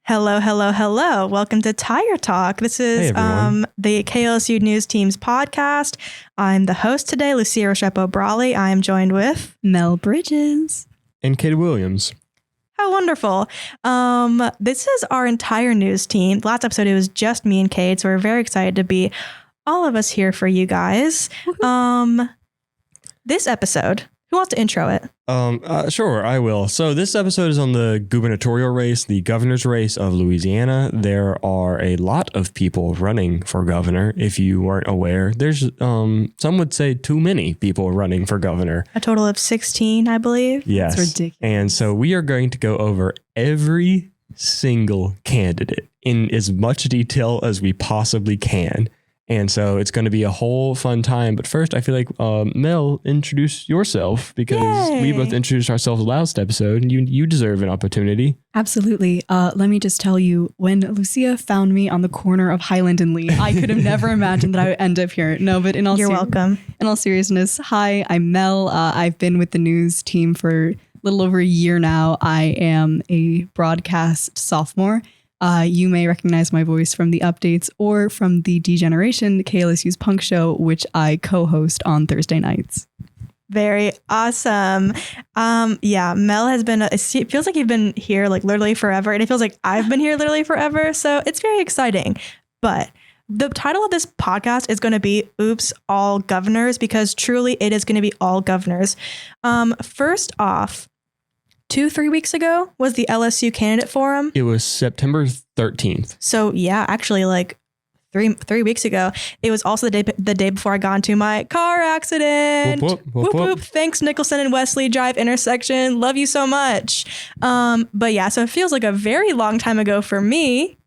Hello, hello, hello. Welcome to TigerTalk. This is the KLSU News Team's podcast. I'm the host today, Lucia Brawley. I am joined with Mel Bridges and Cade Williams. How wonderful. This is our entire news team. Last episode, it was just me and Cade, so we're very excited to be all of us here for you guys. This episode, who wants to intro it? Sure, I will. So this episode is on the gubernatorial race, the governor's race of Louisiana. There are a lot of people running for governor. If you weren't aware, there's some would say too many people running for governor. A total of 16, I believe. Yes. That's ridiculous. And so we are going to go over every single candidate in as much detail as we possibly can. And so it's going to be a whole fun time. But first, I feel like, Mel, introduce yourself because we both introduced ourselves last episode and you deserve an opportunity. Absolutely. Let me just tell you, when Lucia found me on the corner of Highland and Lee, I could have never imagined that I would end up here. No, but You're welcome. In all seriousness, hi, I'm Mel. I've been with the news team for a little over a year now. I am a broadcast sophomore. You may recognize my voice from the updates or from the Degeneration, KLSU's punk show, which I co-host on Thursday nights. Very awesome. Mel has been, it feels like you've been here like literally forever. And it feels like I've been here literally forever. So it's very exciting. But the title of this podcast is going to be Oops, All Governors, because truly it is going to be all governors. First off, 2-3 weeks ago was the LSU candidate forum. It was September 13th. So yeah, actually like three weeks ago. It was also the day before I got into my car accident. Whoop, whoop, whoop, whoop. Thanks, Nicholson and Wesley Drive intersection. Love you so much. But yeah, so it feels like a very long time ago for me.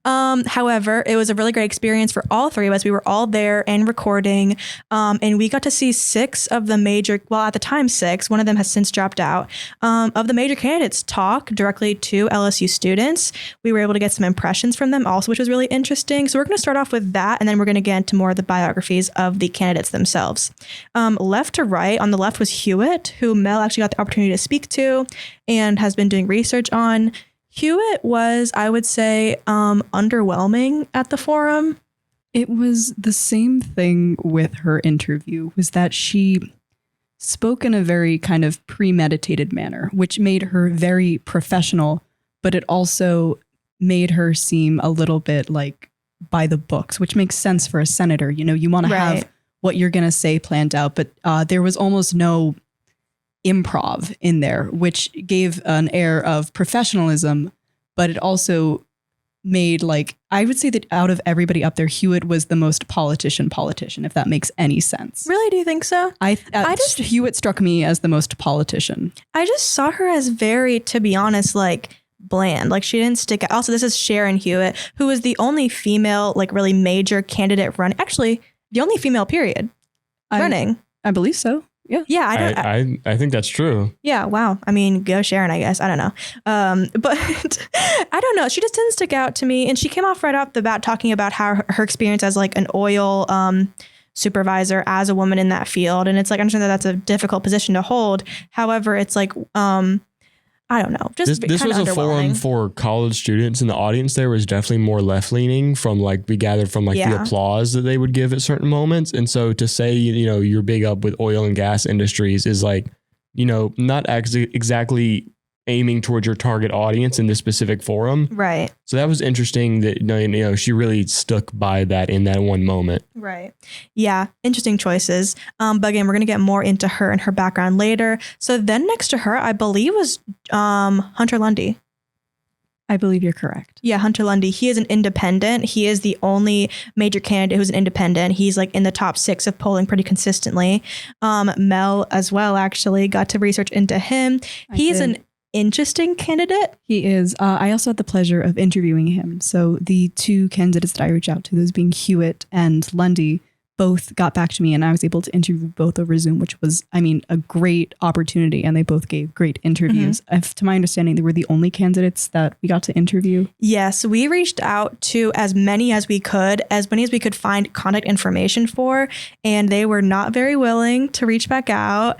However, it was a really great experience for all three of us. We were all there and recording, and we got to see 6 of the major, well, at the time 6, one of them has since dropped out, of the major candidates talk directly to LSU students. We were able to get some impressions from them also, which was really interesting. So we're going to start off with that, and then we're going to get into more of the biographies of the candidates themselves. Left to right, on the left was Hewitt, who Mel actually got the opportunity to speak to and has been doing research on. Hewitt was, I would say, underwhelming at the forum. It was the same thing with her interview, was that she spoke in a very kind of premeditated manner, which made her very professional, but it also made her seem a little bit like by the books, which makes sense for a senator. You know, you want to have what you're going to say planned out, but there was almost no improv in there, which gave an air of professionalism, but it also made, like, I would say that out of everybody up there, Hewitt was the most politician, if that makes any sense. Really? Do you think so? Hewitt struck me as the most politician. I just saw her as very, to be honest, like bland. Like she didn't stick out. Also, this is Sharon Hewitt, who was the only female, like really major candidate running. Actually, the only female period running. I believe so. Yeah, I think that's true. Yeah, wow. I mean, go Sharon, I guess. I don't know. But I don't know. She just didn't stick out to me. And she came off right off the bat talking about how her experience as like an oil supervisor as a woman in that field. And it's like, I understand that that's a difficult position to hold. However, it's like, I don't know. Just this was a forum for college students, and the audience there was definitely more left leaning from like we gathered from like the applause that they would give at certain moments. And so to say, you know, you're big up with oil and gas industries is like, you know, not exactly aiming towards your target audience in this specific forum. Right. So that was interesting that, you know, she really stuck by that in that one moment. Right. Yeah. Interesting choices. But again, we're going to get more into her and her background later. So then next to her, I believe was Hunter Lundy. I believe you're correct. Yeah, Hunter Lundy. He is an independent. He is the only major candidate who's an independent. He's like in the top 6 of polling pretty consistently. Mel as well actually got to research into him. He's an interesting candidate. He is. I also had the pleasure of interviewing him. So the 2 candidates that I reached out to, those being Hewitt and Lundy, both got back to me and I was able to interview both over Zoom, which was, I mean, a great opportunity. And they both gave great interviews. To my understanding, they were the only candidates that we got to interview. Yes, we reached out to as many as we could find contact information for, and they were not very willing to reach back out.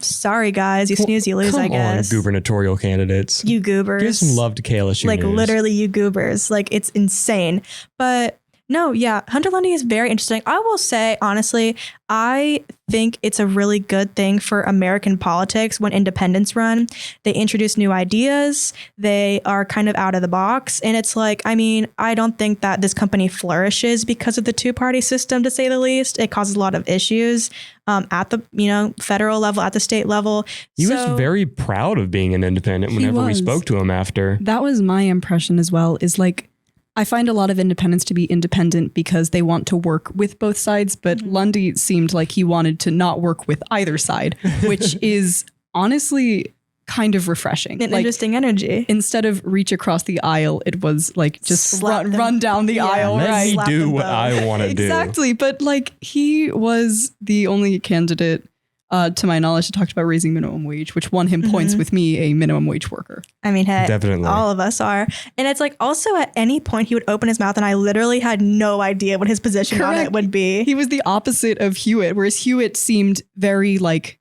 Sorry, guys. You snooze, you lose, I guess. Come on, gubernatorial candidates. You goobers. Give some love to KLSU Like, News. literally, you goobers. Like, it's insane. But no, yeah, Hunter Lundy is very interesting. I will say, honestly, I think it's a really good thing for American politics when independents run. They introduce new ideas. They are kind of out of the box. And it's like, I mean, I don't think that this company flourishes because of the two-party system, to say the least. It causes a lot of issues at the, federal level, at the state level. He was very proud of being an independent whenever we spoke to him after. That was my impression as well, is like, I find a lot of independents to be independent because they want to work with both sides, but Lundy seemed like he wanted to not work with either side, which is honestly kind of refreshing. An interesting energy. Instead of reach across the aisle, it was like just run down the aisle. Let me do what I want to do. Exactly. But like he was the only candidate to my knowledge, he talked about raising minimum wage, which won him points with me, a minimum wage worker. I mean, hey, definitely. All of us are. And it's like also at any point he would open his mouth and I literally had no idea what his position on it would be. He was the opposite of Hewitt, whereas Hewitt seemed very like,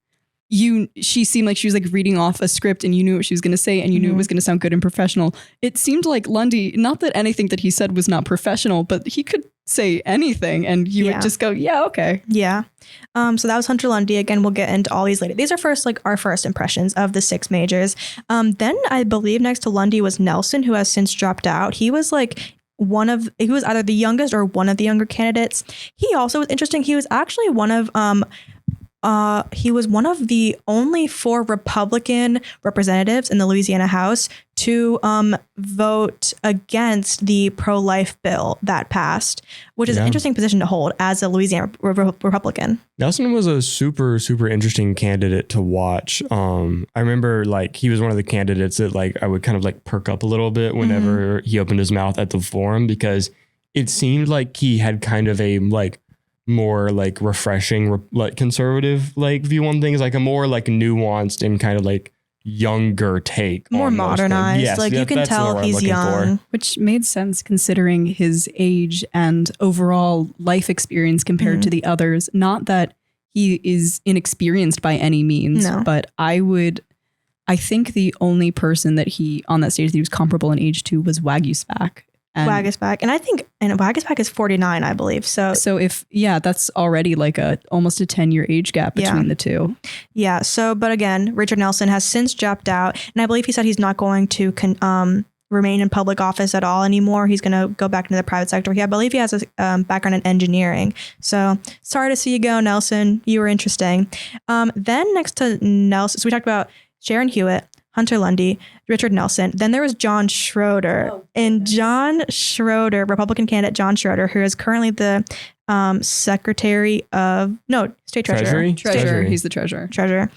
she seemed like she was like reading off a script and you knew what she was going to say and you knew it was going to sound good and professional. It seemed like Lundy, not that anything that he said was not professional, but he could say anything and you would just go, yeah, okay. Yeah. So that was Hunter Lundy. Again, we'll get into all these later. These are our first impressions of the 6 majors. Then I believe next to Lundy was Nelson, who has since dropped out. He was like he was either the youngest or one of the younger candidates. He also was interesting. He was actually one of the only 4 Republican representatives in the Louisiana House to vote against the pro-life bill that passed, which is an interesting position to hold as a Louisiana Republican. Nelson was a super, super interesting candidate to watch. I remember like he was one of the candidates that like I would kind of like perk up a little bit whenever he opened his mouth at the forum, because it seemed like he had kind of a like more like refreshing, like conservative like view on things, like a more like nuanced and kind of like younger take, more modernized. Yes, like you can tell he's young, which made sense considering his age and overall life experience compared to the others. Not that he is inexperienced by any means, but I think the only person that he on that stage that he was comparable in age to was Waguespack. Waguespack. And I think Waguespack is 49, I believe. So if, that's already like almost a 10-year age gap between the two. Yeah. So, but again, Richard Nelson has since dropped out. And I believe he said he's not going to remain in public office at all anymore. He's going to go back into the private sector. I believe he has a background in engineering. So sorry to see you go, Nelson. You were interesting. Then next to Nelson, so we talked about Sharon Hewitt, Hunter Lundy, Richard Nelson. Then there was John Schroeder. John Schroeder, Republican candidate John Schroeder, who is currently the state treasurer. Treasurer. He's the treasurer.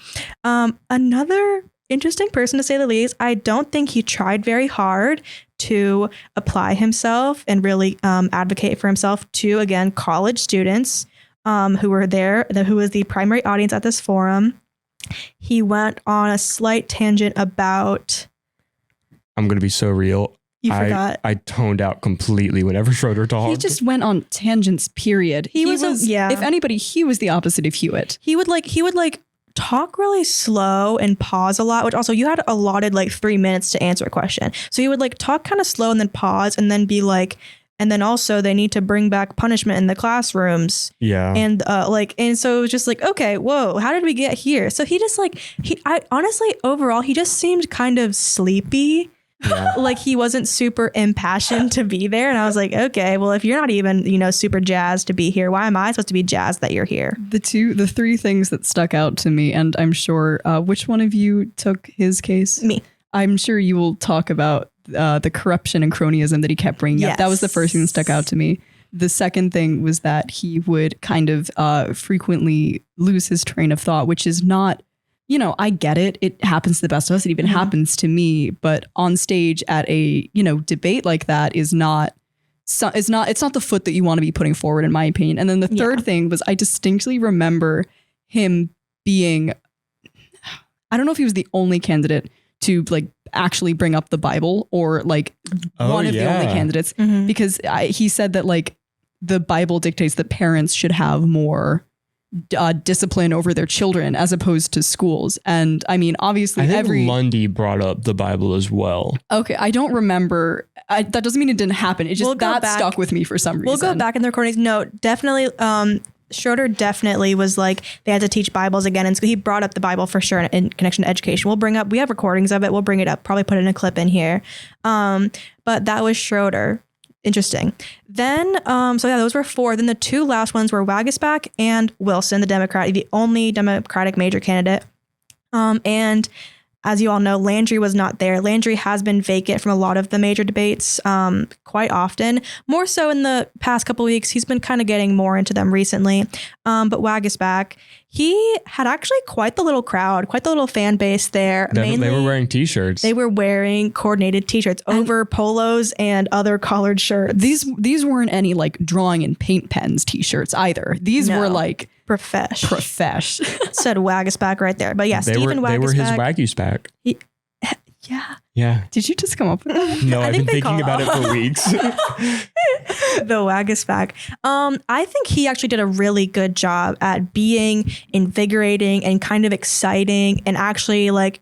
Another interesting person, to say the least. I don't think he tried very hard to apply himself and really advocate for himself to, again, college students who were there, who was the primary audience at this forum. He went on a slight tangent about... I'm going to be so real. You forgot. I toned out completely whenever Schroeder talked. He just went on tangents, period. He was if anybody, he was the opposite of Hewitt. He would talk really slow and pause a lot, which also you had allotted like 3 minutes to answer a question. So he would like talk kind of slow and then pause and then be like, and then also they need to bring back punishment in the classrooms. Yeah. And and so it was just like, okay, whoa, how did we get here? So he just I honestly, overall, he just seemed kind of sleepy. Yeah. Like he wasn't super impassioned to be there. And I was like, okay, well, if you're not even, super jazzed to be here, why am I supposed to be jazzed that you're here? The 3 things that stuck out to me, and I'm sure, which one of you took his case? Me. I'm sure you will talk about the corruption and cronyism that he kept bringing up. That was the first thing that stuck out to me. The second thing was that he would kind of frequently lose his train of thought, which is not, I get it. It happens to the best of us. It even happens to me. But on stage at a, debate like that is not it's not the foot that you want to be putting forward, in my opinion. And then the third thing was, I distinctly remember him being, I don't know if he was the only candidate to like actually bring up the Bible, or like one of the only candidates, because he said that like the Bible dictates that parents should have more discipline over their children as opposed to schools. And I mean, obviously, I think Lundy brought up the Bible as well. Okay, I don't remember. That doesn't mean it didn't happen. It just stuck with me for some reason. We'll go back in the recordings. No, definitely. Schroeder definitely was like, they had to teach Bibles again. And so he brought up the Bible for sure in connection to education. We have recordings of it. We'll bring it up, probably put in a clip in here. But that was Schroeder. Interesting. Then, those were 4. Then the 2 last ones were Waguespack and Wilson, the only Democratic major candidate. And as you all know, Landry was not there. Landry has been vacant from a lot of the major debates quite often. More so in the past couple of weeks. He's been kind of getting more into them recently. But Waguespack, he had actually quite the little crowd, quite the little fan base there. They were wearing T-shirts. They were wearing coordinated T-shirts over polos and other collared shirts. These weren't any like drawing in paint pens T-shirts either. These were like Profesh. Said Waguespack right there. But yeah, Stephen Waguespack. They were his Waguespack. Yeah. Did you just come up with that? No, I've been thinking about it for weeks. The Waguespack. I think he actually did a really good job at being invigorating and kind of exciting, and actually like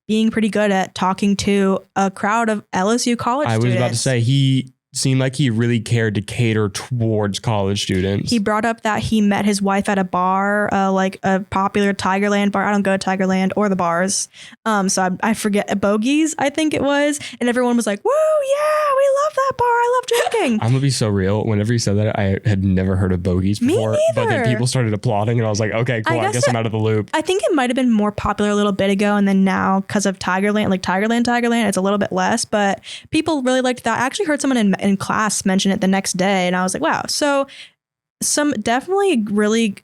being pretty good at talking to a crowd of LSU college students. I was about to say, he seemed like he really cared to cater towards college students. He brought up that he met his wife at a bar, like a popular Tigerland bar. I don't go to Tigerland or the bars. So I forget, Bogies, I think it was. And everyone was like, woo, yeah, we love that bar. I love drinking. I'm going to be so real. Whenever you said that, I had never heard of Bogies before. Me neither. But then people started applauding and I was like, okay, cool. I guess I'm out of the loop. I think it might have been more popular a little bit ago. And then now, because of Tigerland, it's a little bit less. But people really liked that. I actually heard someone in class mention it the next day, and I was like, wow. So some definitely really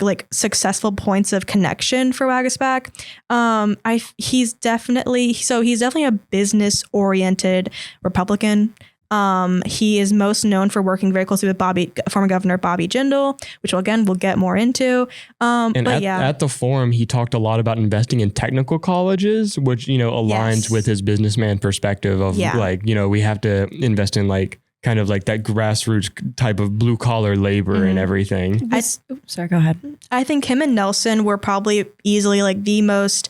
like successful points of connection for Waguespack. He's definitely a business oriented Republican. He is most known for working very closely with former Governor Bobby Jindal, which we'll get more into. At the forum, he talked a lot about investing in technical colleges, which, aligns with his businessman perspective of we have to invest in like kind of like that grassroots type of blue collar labor and everything. Sorry, go ahead. I think him and Nelson were probably easily like the most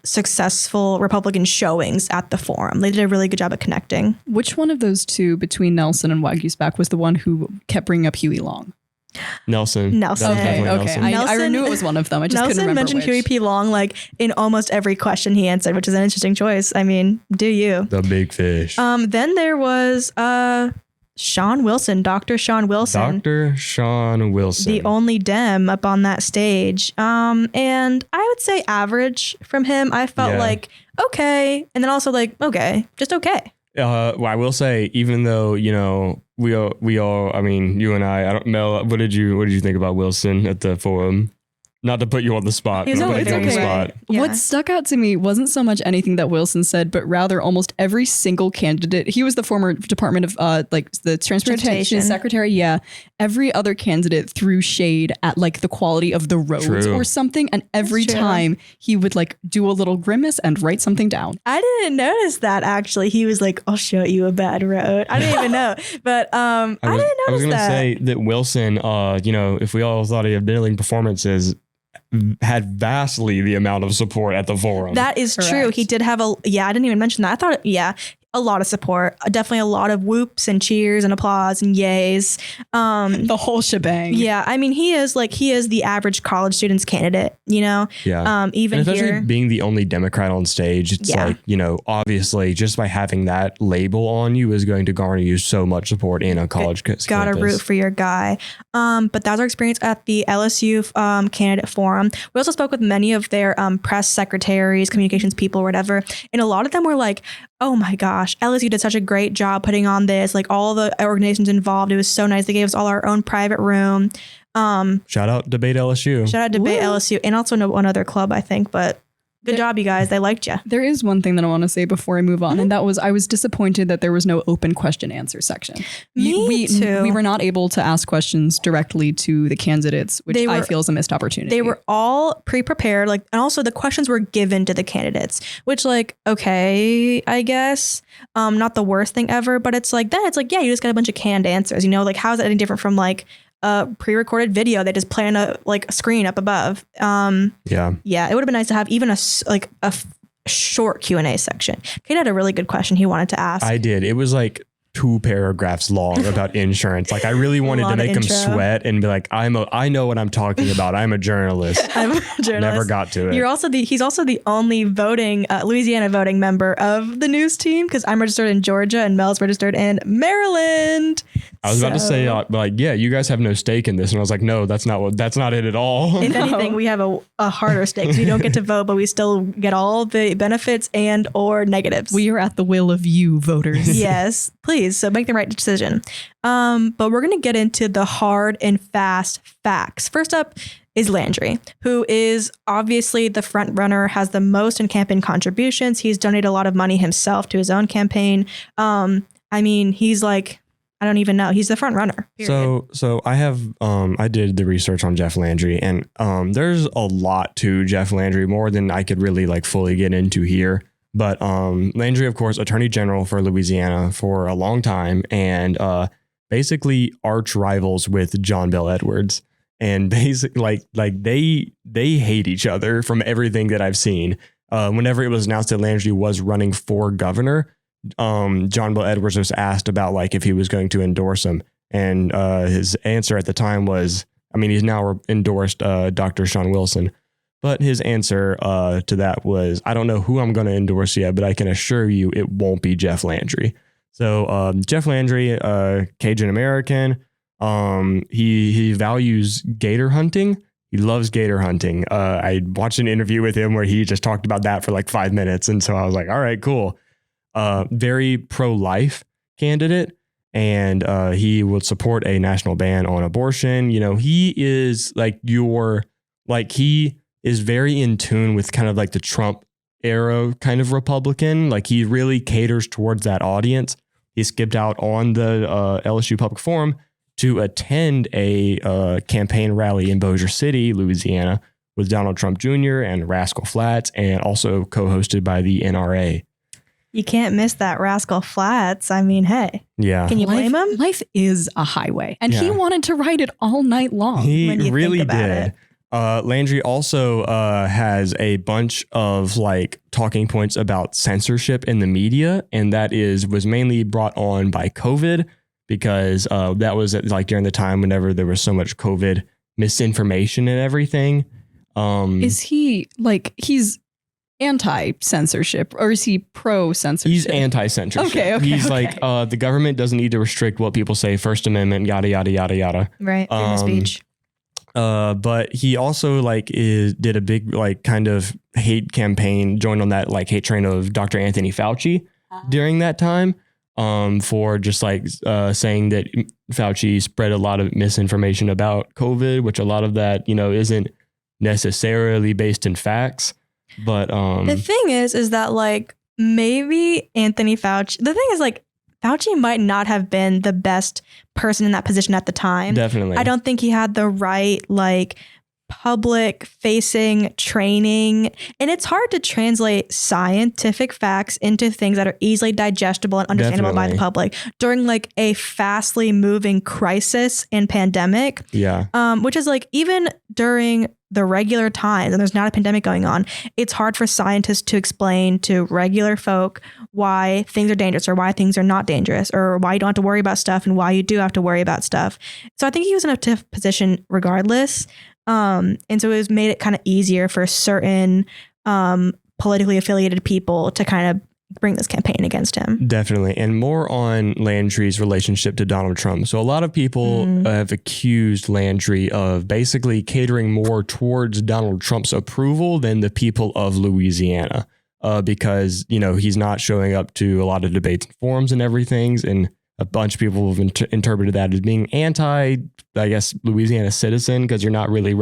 successful Republican showings at the forum. They did a really good job at connecting. Which one of those two between Nelson and Waguespack was the one who kept bringing up Huey Long? Nelson. Okay. Nelson. I knew it was one of them. I just couldn't remember mentioned which. Huey P. Long like in almost every question he answered, which is an interesting choice. I mean, do you? The big fish. Then there was Shawn Wilson, Dr. Shawn Wilson. Dr. Shawn Wilson. The only Dem up on that stage. And I would say average from him. I felt like, okay. And then also like, okay, just okay. Well, I will say, even though, we all, I mean, you and I don't know, what did you think about Wilson at the forum? Not to put you on the spot. It's okay. Yeah. What stuck out to me wasn't so much anything that Wilson said, but rather almost every single candidate. He was the former Department of the Transportation Secretary. Yeah. Every other candidate threw shade at like the quality of the roads or something. And every time he would like do a little grimace and write something down. I didn't notice that actually. He was like, I'll show you a bad road. I didn't even know. But I didn't notice that. I was going to say that Wilson, if we all thought he had middling performances, had vastly the amount of support at the forum. That is true. He did have I didn't even mention that. I thought, a lot of support. Definitely a lot of whoops and cheers and applause and yays. The whole shebang. Yeah. I mean, he is the average college student's candidate, Yeah. Even and especially here. being the only Democrat on stage, it's like, obviously just by having that label on you is going to garner you so much support in a college campus. Gotta root for your guy. But that was our experience at the LSU candidate forum. We also spoke with many of their press secretaries, communications people, whatever. And a lot of them were like, oh my gosh, LSU did such a great job putting on this. Like all the organizations involved, it was so nice. They gave us all our own private room. Shout out Debate LSU. Shout out Debate LSU, and also one other club, I think. But Good job, you guys. They liked you. There is one thing that I want to say before I move on, and that was I was disappointed that there was no open question answer section. Me too. We were not able to ask questions directly to the candidates, which I feel is a missed opportunity. They were all pre-prepared, and also the questions were given to the candidates, which okay, I guess, not the worst thing ever, but it's yeah, you just got a bunch of canned answers, how is that any different from a pre-recorded video they just play on a screen up above. Yeah, it would have been nice to have even a short Q&A section. Cade had a really good question he wanted to ask. I did. It was 2 paragraphs long about insurance. I really wanted to make him sweat and be I know what I'm talking about. I'm a journalist. I'm a journalist. Never got to it. He's also the only voting Louisiana voting member of the news team, because I'm registered in Georgia and Mel's registered in Maryland. I was about to say yeah, you guys have no stake in this, and I was like, no, that's not it at all. If anything, we have a harder stake, because we don't get to vote, but we still get all the benefits and or negatives. We are at the will of you, voters. Yes, please. So make the right decision. But we're going to get into the hard and fast facts. First up is Landry, who is obviously the front runner, has the most in campaign contributions. He's donated a lot of money himself to his own campaign. He's I don't even know. He's the front runner. Period. So I have I did the research on Jeff Landry, and there's a lot to Jeff Landry, more than I could really fully get into here. But Landry, of course, Attorney General for Louisiana for a long time, and basically arch rivals with John Bel Edwards, and basically they hate each other from everything that I've seen. Whenever it was announced that Landry was running for governor, John Bel Edwards was asked about if he was going to endorse him, and his answer at the time was, he's now endorsed Dr. Shawn Wilson. But his answer to that was, I don't know who I'm going to endorse yet, but I can assure you it won't be Jeff Landry. So Jeff Landry, Cajun American, he values gator hunting. He loves gator hunting. I watched an interview with him where he just talked about that for 5 minutes. And so I was like, all right, cool. Very pro-life candidate. And he would support a national ban on abortion. He is he is very in tune with kind of the Trump era kind of Republican. He really caters towards that audience. He skipped out on the LSU Public Forum to attend a campaign rally in Bossier City, Louisiana, with Donald Trump Jr. and Rascal Flatts, and also co-hosted by the NRA. You can't miss that Rascal Flatts. Hey. Yeah. Can you blame him? Life is a highway, and he wanted to ride it all night long. He really did. Landry also has a bunch of talking points about censorship in the media, and that was mainly brought on by COVID, because that was during the time whenever there was so much COVID misinformation and everything. Is he he's anti-censorship, or is he pro-censorship? He's anti-censorship. Okay. He's the government doesn't need to restrict what people say. First Amendment, yada yada yada yada. Right. Freedom of speech. But he also did a big kind of hate campaign, joined on that hate train of Dr. Anthony Fauci during that time, for just saying that Fauci spread a lot of misinformation about COVID, which a lot of that isn't necessarily based in facts. But the thing is that maybe Anthony Fauci. The thing is Fauci might not have been the best person in that position at the time. Definitely. I don't think he had the right public facing training, and it's hard to translate scientific facts into things that are easily digestible and understandable by the public during a fastly moving crisis and pandemic. Yeah. Which is even during the regular times, and there's not a pandemic going on, it's hard for scientists to explain to regular folk why things are dangerous or why things are not dangerous, or why you don't have to worry about stuff and why you do have to worry about stuff. So I think he was in a tough position regardless. And so it was made it kind of easier for certain politically affiliated people to kind of bring this campaign against him. Definitely. And more on Landry's relationship to Donald Trump. So a lot of people have accused Landry of basically catering more towards Donald Trump's approval than the people of Louisiana, because, he's not showing up to a lot of debates and forums and everything. And a bunch of people have interpreted that as being Louisiana citizen, because you're not really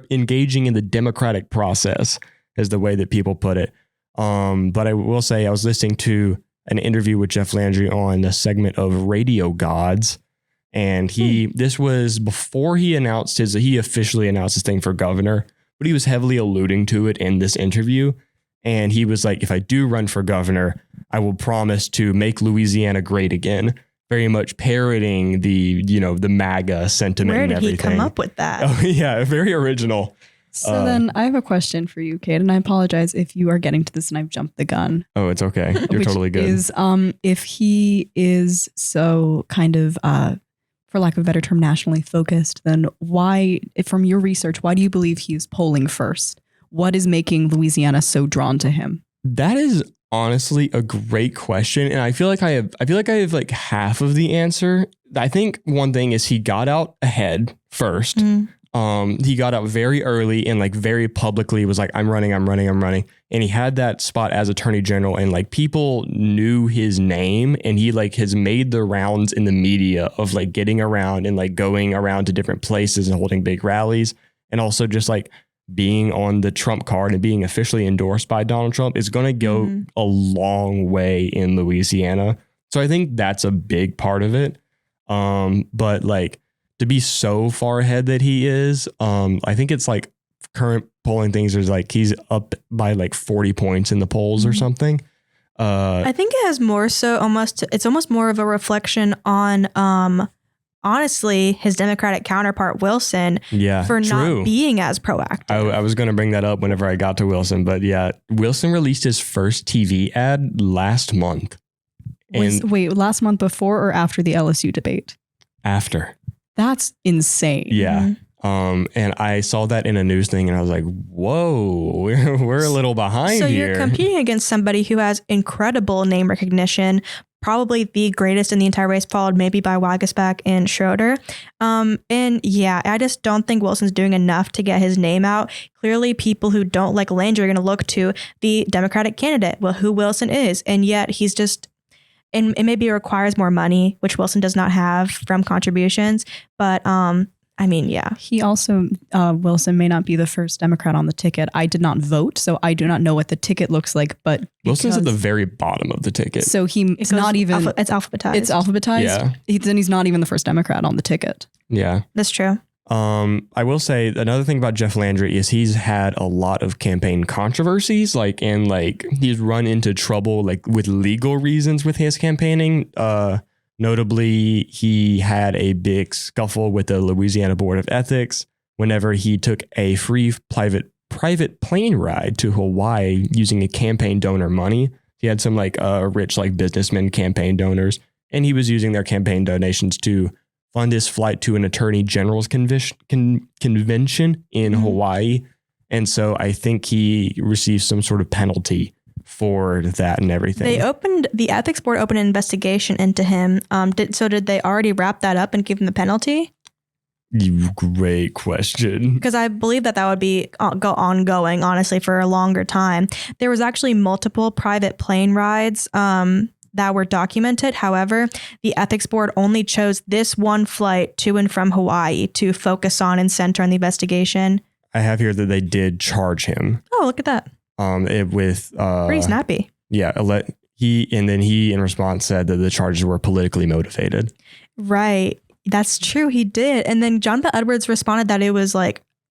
engaging in the democratic process. is the way that people put it. But I will say I was listening to an interview with Jeff Landry on a segment of Radio Gods. And this was before he officially announced his thing for governor, but he was heavily alluding to it in this interview. And he was like, if I do run for governor, I will promise to make Louisiana great again. Very much parroting the MAGA sentiment. Where did and everything. he come up with that? Oh yeah, very original. So then I have a question for you, Cade, and I apologize if you are getting to this and I've jumped the gun. Oh, it's okay. You're totally good. Is if he is so kind of for lack of a better term, nationally focused, then why, from your research, why do you believe he's polling first? What is making Louisiana so drawn to him? That is honestly a great question. And I feel like I have like half of the answer. I think one thing is he got out ahead first. He got out very early and like very publicly was like, I'm running. And he had that spot as attorney general and like people knew his name and he like has made the rounds in the media of like getting around and like going around to different places and holding big rallies. And also just like being on the Trump card and being officially endorsed by Donald Trump is going to go a long way in Louisiana. So I think that's a big part of it. But like to be so far ahead that he is, I think it's like current polling things is like he's up by like 40 points in the polls or something. I think it has more so it's almost more of a reflection on honestly, his Democratic counterpart, Wilson, for not being as proactive. I was going to bring that up whenever I got to Wilson. But yeah, Wilson released his first TV ad last month. Last month before or after the LSU debate? After. That's insane. Yeah. And I saw that in a news thing and I was like, whoa, we're a little behind so here. You're competing against somebody who has incredible name recognition, probably the greatest in the entire race, followed maybe by Waguespack and Schroeder. And yeah, I just don't think Wilson's doing enough to get his name out. Clearly, people who don't like Landry are going to look to the Democratic candidate, who Wilson is. And yet he's just, and it maybe requires more money, which Wilson does not have from contributions. But I mean, yeah. He also, Wilson may not be the first Democrat on the ticket. I did not vote, so I do not know what the ticket looks like, but Wilson's at the very bottom of the ticket. So it's not even... It's alphabetized. It's alphabetized? Yeah. Then he's not even the first Democrat on the ticket. Yeah. That's true. I will say another thing about Jeff Landry is he's had a lot of campaign controversies, he's run into trouble like with legal reasons with his campaigning. Notably, he had a big scuffle with the Louisiana Board of Ethics whenever he took a free private plane ride to Hawaii using a campaign donor money. He had some rich businessmen campaign donors, and he was using their campaign donations to fund his flight to an attorney general's convention in Hawaii. And so I think he received some sort of penalty for that and everything. The ethics board opened an investigation into him. Did they already wrap that up and give him the penalty? Great question. Because I believe that would be ongoing, honestly, for a longer time. There was actually multiple private plane rides that were documented. However, the ethics board only chose this one flight to and from Hawaii to focus on and center on the investigation. I have here that they did charge him. Oh, look at that. Pretty snappy. Yeah. He in response said that the charges were politically motivated. Right. That's true. He did. And then John Bell Edwards responded that it was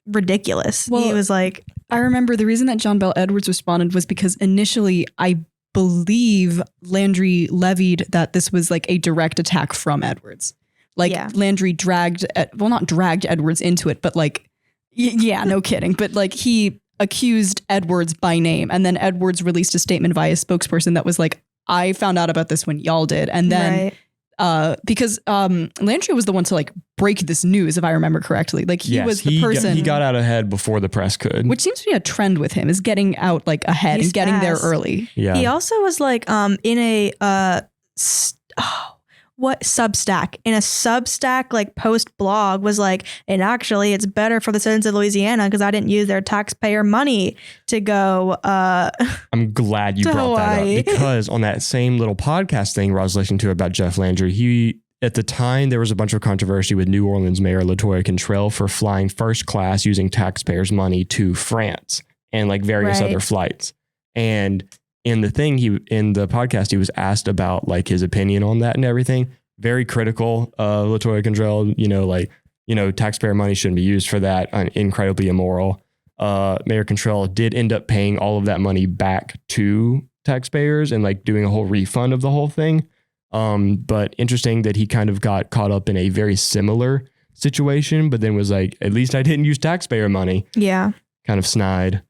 ridiculous. Well, he was like, I remember the reason that John Bell Edwards responded was because initially I believe Landry levied that this was a direct attack from Edwards. Landry not dragged Edwards into it, but no kidding. But he accused Edwards by name. And then Edwards released a statement via a spokesperson that was I found out about this when y'all did. And then because Landry was the one to break this news, if I remember correctly. He was the person. He got out ahead before the press could. Which seems to be a trend with him, is getting out ahead and getting there early. Yeah. He also was in a Substack. In a Substack post blog was and actually it's better for the citizens of Louisiana because I didn't use their taxpayer money to go I'm glad you brought Hawaii. that up, because on that same little podcast thing where I was listening to about Jeff Landry, at the time there was a bunch of controversy with New Orleans Mayor Latoya Cantrell for flying first class using taxpayers' money to France. and like various Right. other flights. And in the podcast, he was asked about like his opinion on that and everything. Very critical of Latoya Cantrell, taxpayer money shouldn't be used for that. Incredibly immoral. Mayor Cantrell did end up paying all of that money back to taxpayers and like doing a whole refund of the whole thing. But interesting that he kind of got caught up in a very similar situation, but then was like, at least I didn't use taxpayer money. Yeah. Kind of snide.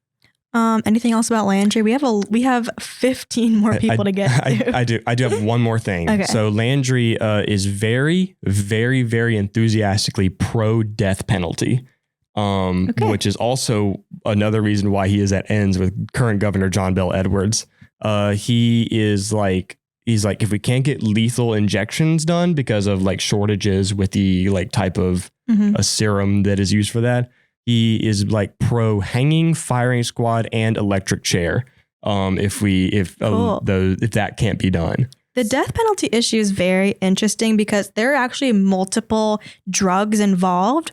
Anything else about Landry? We have 15 more people to get to. I do have one more thing. Okay. So Landry is very, very, very enthusiastically pro death penalty, which is also another reason why he is at ends with current Governor John Bel Edwards. He's like, if we can't get lethal injections done because of like shortages with the like type of a serum that is used for that, he is like pro hanging, firing squad, and electric chair. If that can't be done. The death penalty issue is very interesting because there are actually multiple drugs involved.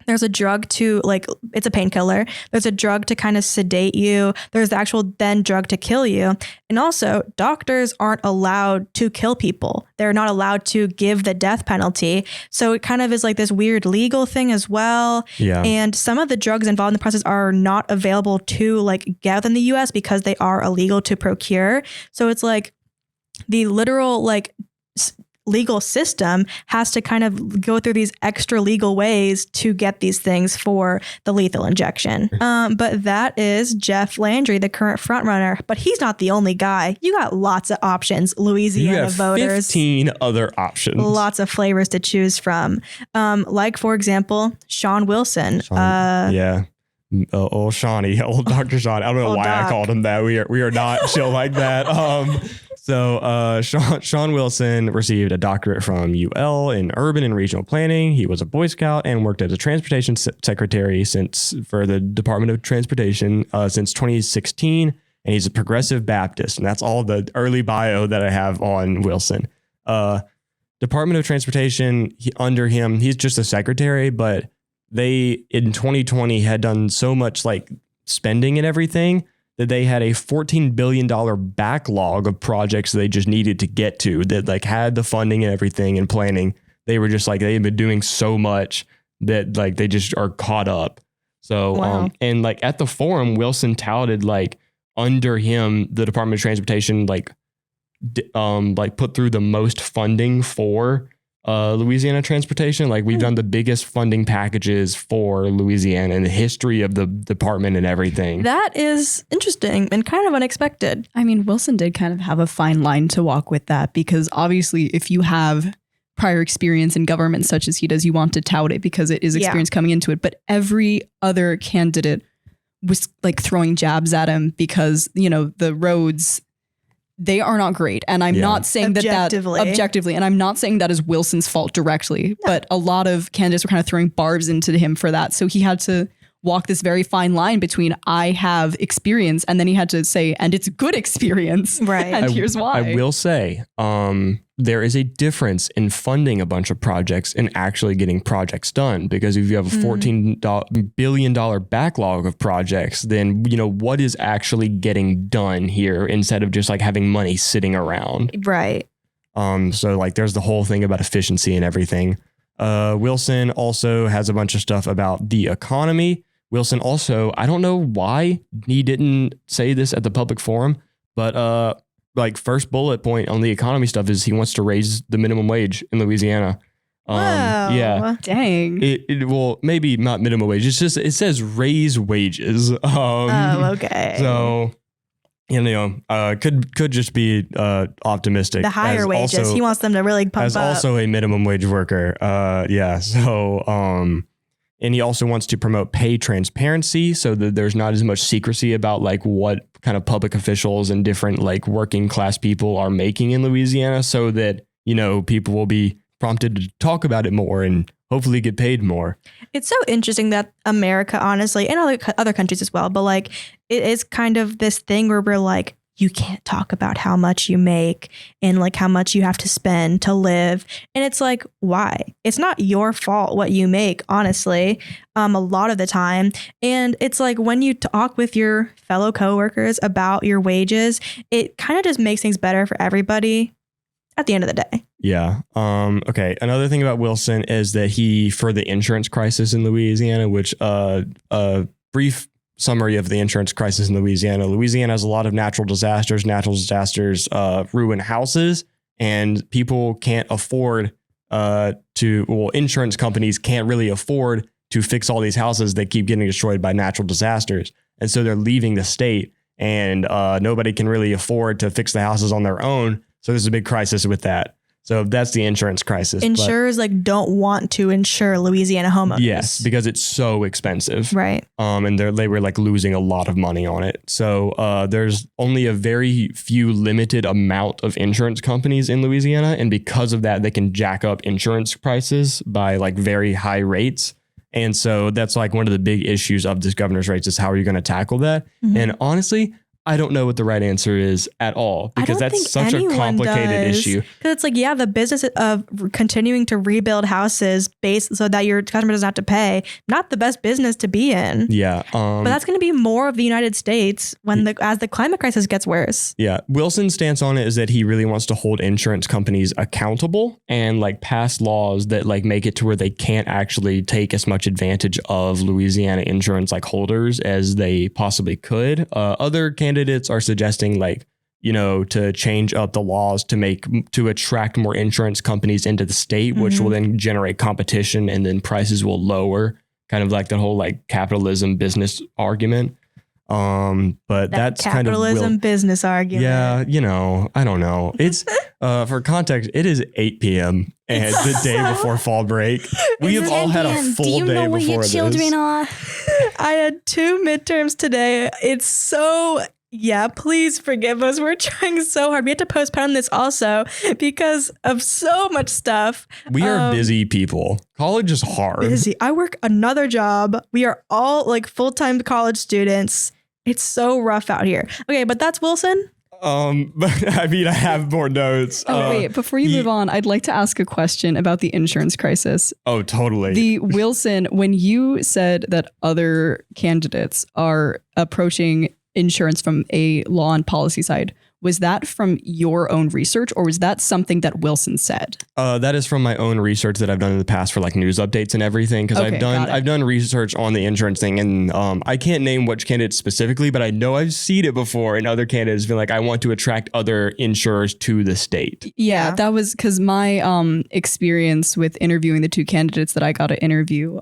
There's a drug to like, it's a painkiller. There's a drug to kind of sedate you. There's the actual then drug to kill you. And also doctors aren't allowed to kill people. They're not allowed to give the death penalty. So it kind of is like this weird legal thing as well. Yeah. And some of the drugs involved in the process are not available to like get in the US because they are illegal to procure. So it's like the literal like legal system has to kind of go through these extra legal ways to get these things for the lethal injection. But that is Jeff Landry, the current frontrunner. But he's not the only guy. You got lots of options, Louisiana you have voters. 15 other options. Lots of flavors to choose from. Like, for example, Shawn Wilson. Old Shawnee, old Dr. Shawn. I don't know why Doc. I called him that. We are not chill like that. So Shawn Wilson received a doctorate from UL in urban and regional planning. He was a Boy Scout and worked as a transportation secretary for the Department of Transportation since 2016. And he's a progressive Baptist. And that's all the early bio that I have on Wilson. Department of Transportation, under him, he's just a secretary, but they in 2020 had done so much like spending and everything that they had a $14 billion backlog of projects they just needed to get to that like had the funding and everything and planning. They were just like, they had been doing so much that like they just are caught up. So, Wow. And like at the forum, Wilson touted like under him, the Department of Transportation, like put through the most funding for Louisiana transportation. Like we've done the biggest funding packages for Louisiana in the history of the department and everything. That is interesting and kind of unexpected. I mean, Wilson did kind of have a fine line to walk with that because obviously if you have prior experience in government such as he does, you want to tout it because it is experience coming into it. But every other candidate was like throwing jabs at him because, you know, the roads, they are not great. And I'm not saying that objectively, and I'm not saying that is Wilson's fault directly, but a lot of candidates were kind of throwing barbs into him for that. So he had to walk this very fine line between I have experience and then he had to say, and it's good experience. Right. And here's why. I will say, there is a difference in funding a bunch of projects and actually getting projects done, because if you have a $14 billion backlog of projects, then, you know, what is actually getting done here instead of just like having money sitting around. Right. So like there's the whole thing about efficiency and everything. Wilson also has a bunch of stuff about the economy. Wilson also, I don't know why he didn't say this at the public forum, but like first bullet point on the economy stuff is he wants to raise the minimum wage in Louisiana. Wow. Yeah. Dang. It will maybe not minimum wage. It's just, it says raise wages. Okay. So, you know, could just be optimistic. The higher wages. Also, he wants them to really pump as up. also a minimum wage worker. So, and he also wants to promote pay transparency so that there's not as much secrecy about like what kind of public officials and different like working class people are making in Louisiana, so that, you know, people will be prompted to talk about it more and hopefully get paid more. It's so interesting that America, honestly, and other countries as well, but like it is kind of this thing where we're like, you can't talk about how much you make and like how much you have to spend to live. And it's like, why? It's not your fault what you make, honestly, a lot of the time. And it's like when you talk with your fellow coworkers about your wages, it kind of just makes things better for everybody at the end of the day. Yeah. Okay. Another thing about Wilson is that for the insurance crisis in Louisiana, which a brief summary of the insurance crisis in Louisiana. Louisiana has a lot of natural disasters. Natural disasters ruin houses, and people can't afford insurance companies can't really afford to fix all these houses that keep getting destroyed by natural disasters. And so they're leaving the state, and nobody can really afford to fix the houses on their own. So there's a big crisis with that. So that's the insurance crisis. Insurers don't want to insure Louisiana homeowners. Yes, because it's so expensive. Right. And they were like losing a lot of money on it. So there's only a very few limited amount of insurance companies in Louisiana. And because of that, they can jack up insurance prices by like very high rates. And so that's like one of the big issues of this governor's rates is how are you going to tackle that? Mm-hmm. And honestly, I don't know what the right answer is at all because that's such a complicated issue. Because it's like, the business of continuing to rebuild houses so that your customer doesn't have to pay, not the best business to be in. Yeah. But that's going to be more of the United States as the climate crisis gets worse. Yeah. Wilson's stance on it is that he really wants to hold insurance companies accountable and like pass laws that like make it to where they can't actually take as much advantage of Louisiana insurance like holders as they possibly could. Other candidates are suggesting to change up the laws to attract more insurance companies into the state, mm-hmm. which will then generate competition and then prices will lower, kind of like the whole like capitalism business argument. But that's kind of capitalism business argument. Yeah. I don't know. It's for context, it is 8 p.m. and the day before fall break. We have all had a full day before this. Do you know where your children are? I had 2 midterms today. It's so... Yeah, please forgive us. We're trying so hard. We had to postpone this also because of so much stuff. We are busy people. College is hard. Busy. I work another job. We are all like full-time college students. It's so rough out here. Okay, but that's Wilson. But I mean, I have more notes. Wait, before you move on, I'd like to ask a question about the insurance crisis. Oh, totally. The Wilson, when you said that other candidates are approaching insurance from a law and policy side, was that from your own research or was that something that Wilson said? That is from my own research that I've done in the past for like news updates and everything. Because I've done research on the insurance thing, and I can't name which candidate specifically, but I know I've seen it before. And other candidates been like, I want to attract other insurers to the state. Yeah, that was because my experience with interviewing the 2 candidates that I got to interview.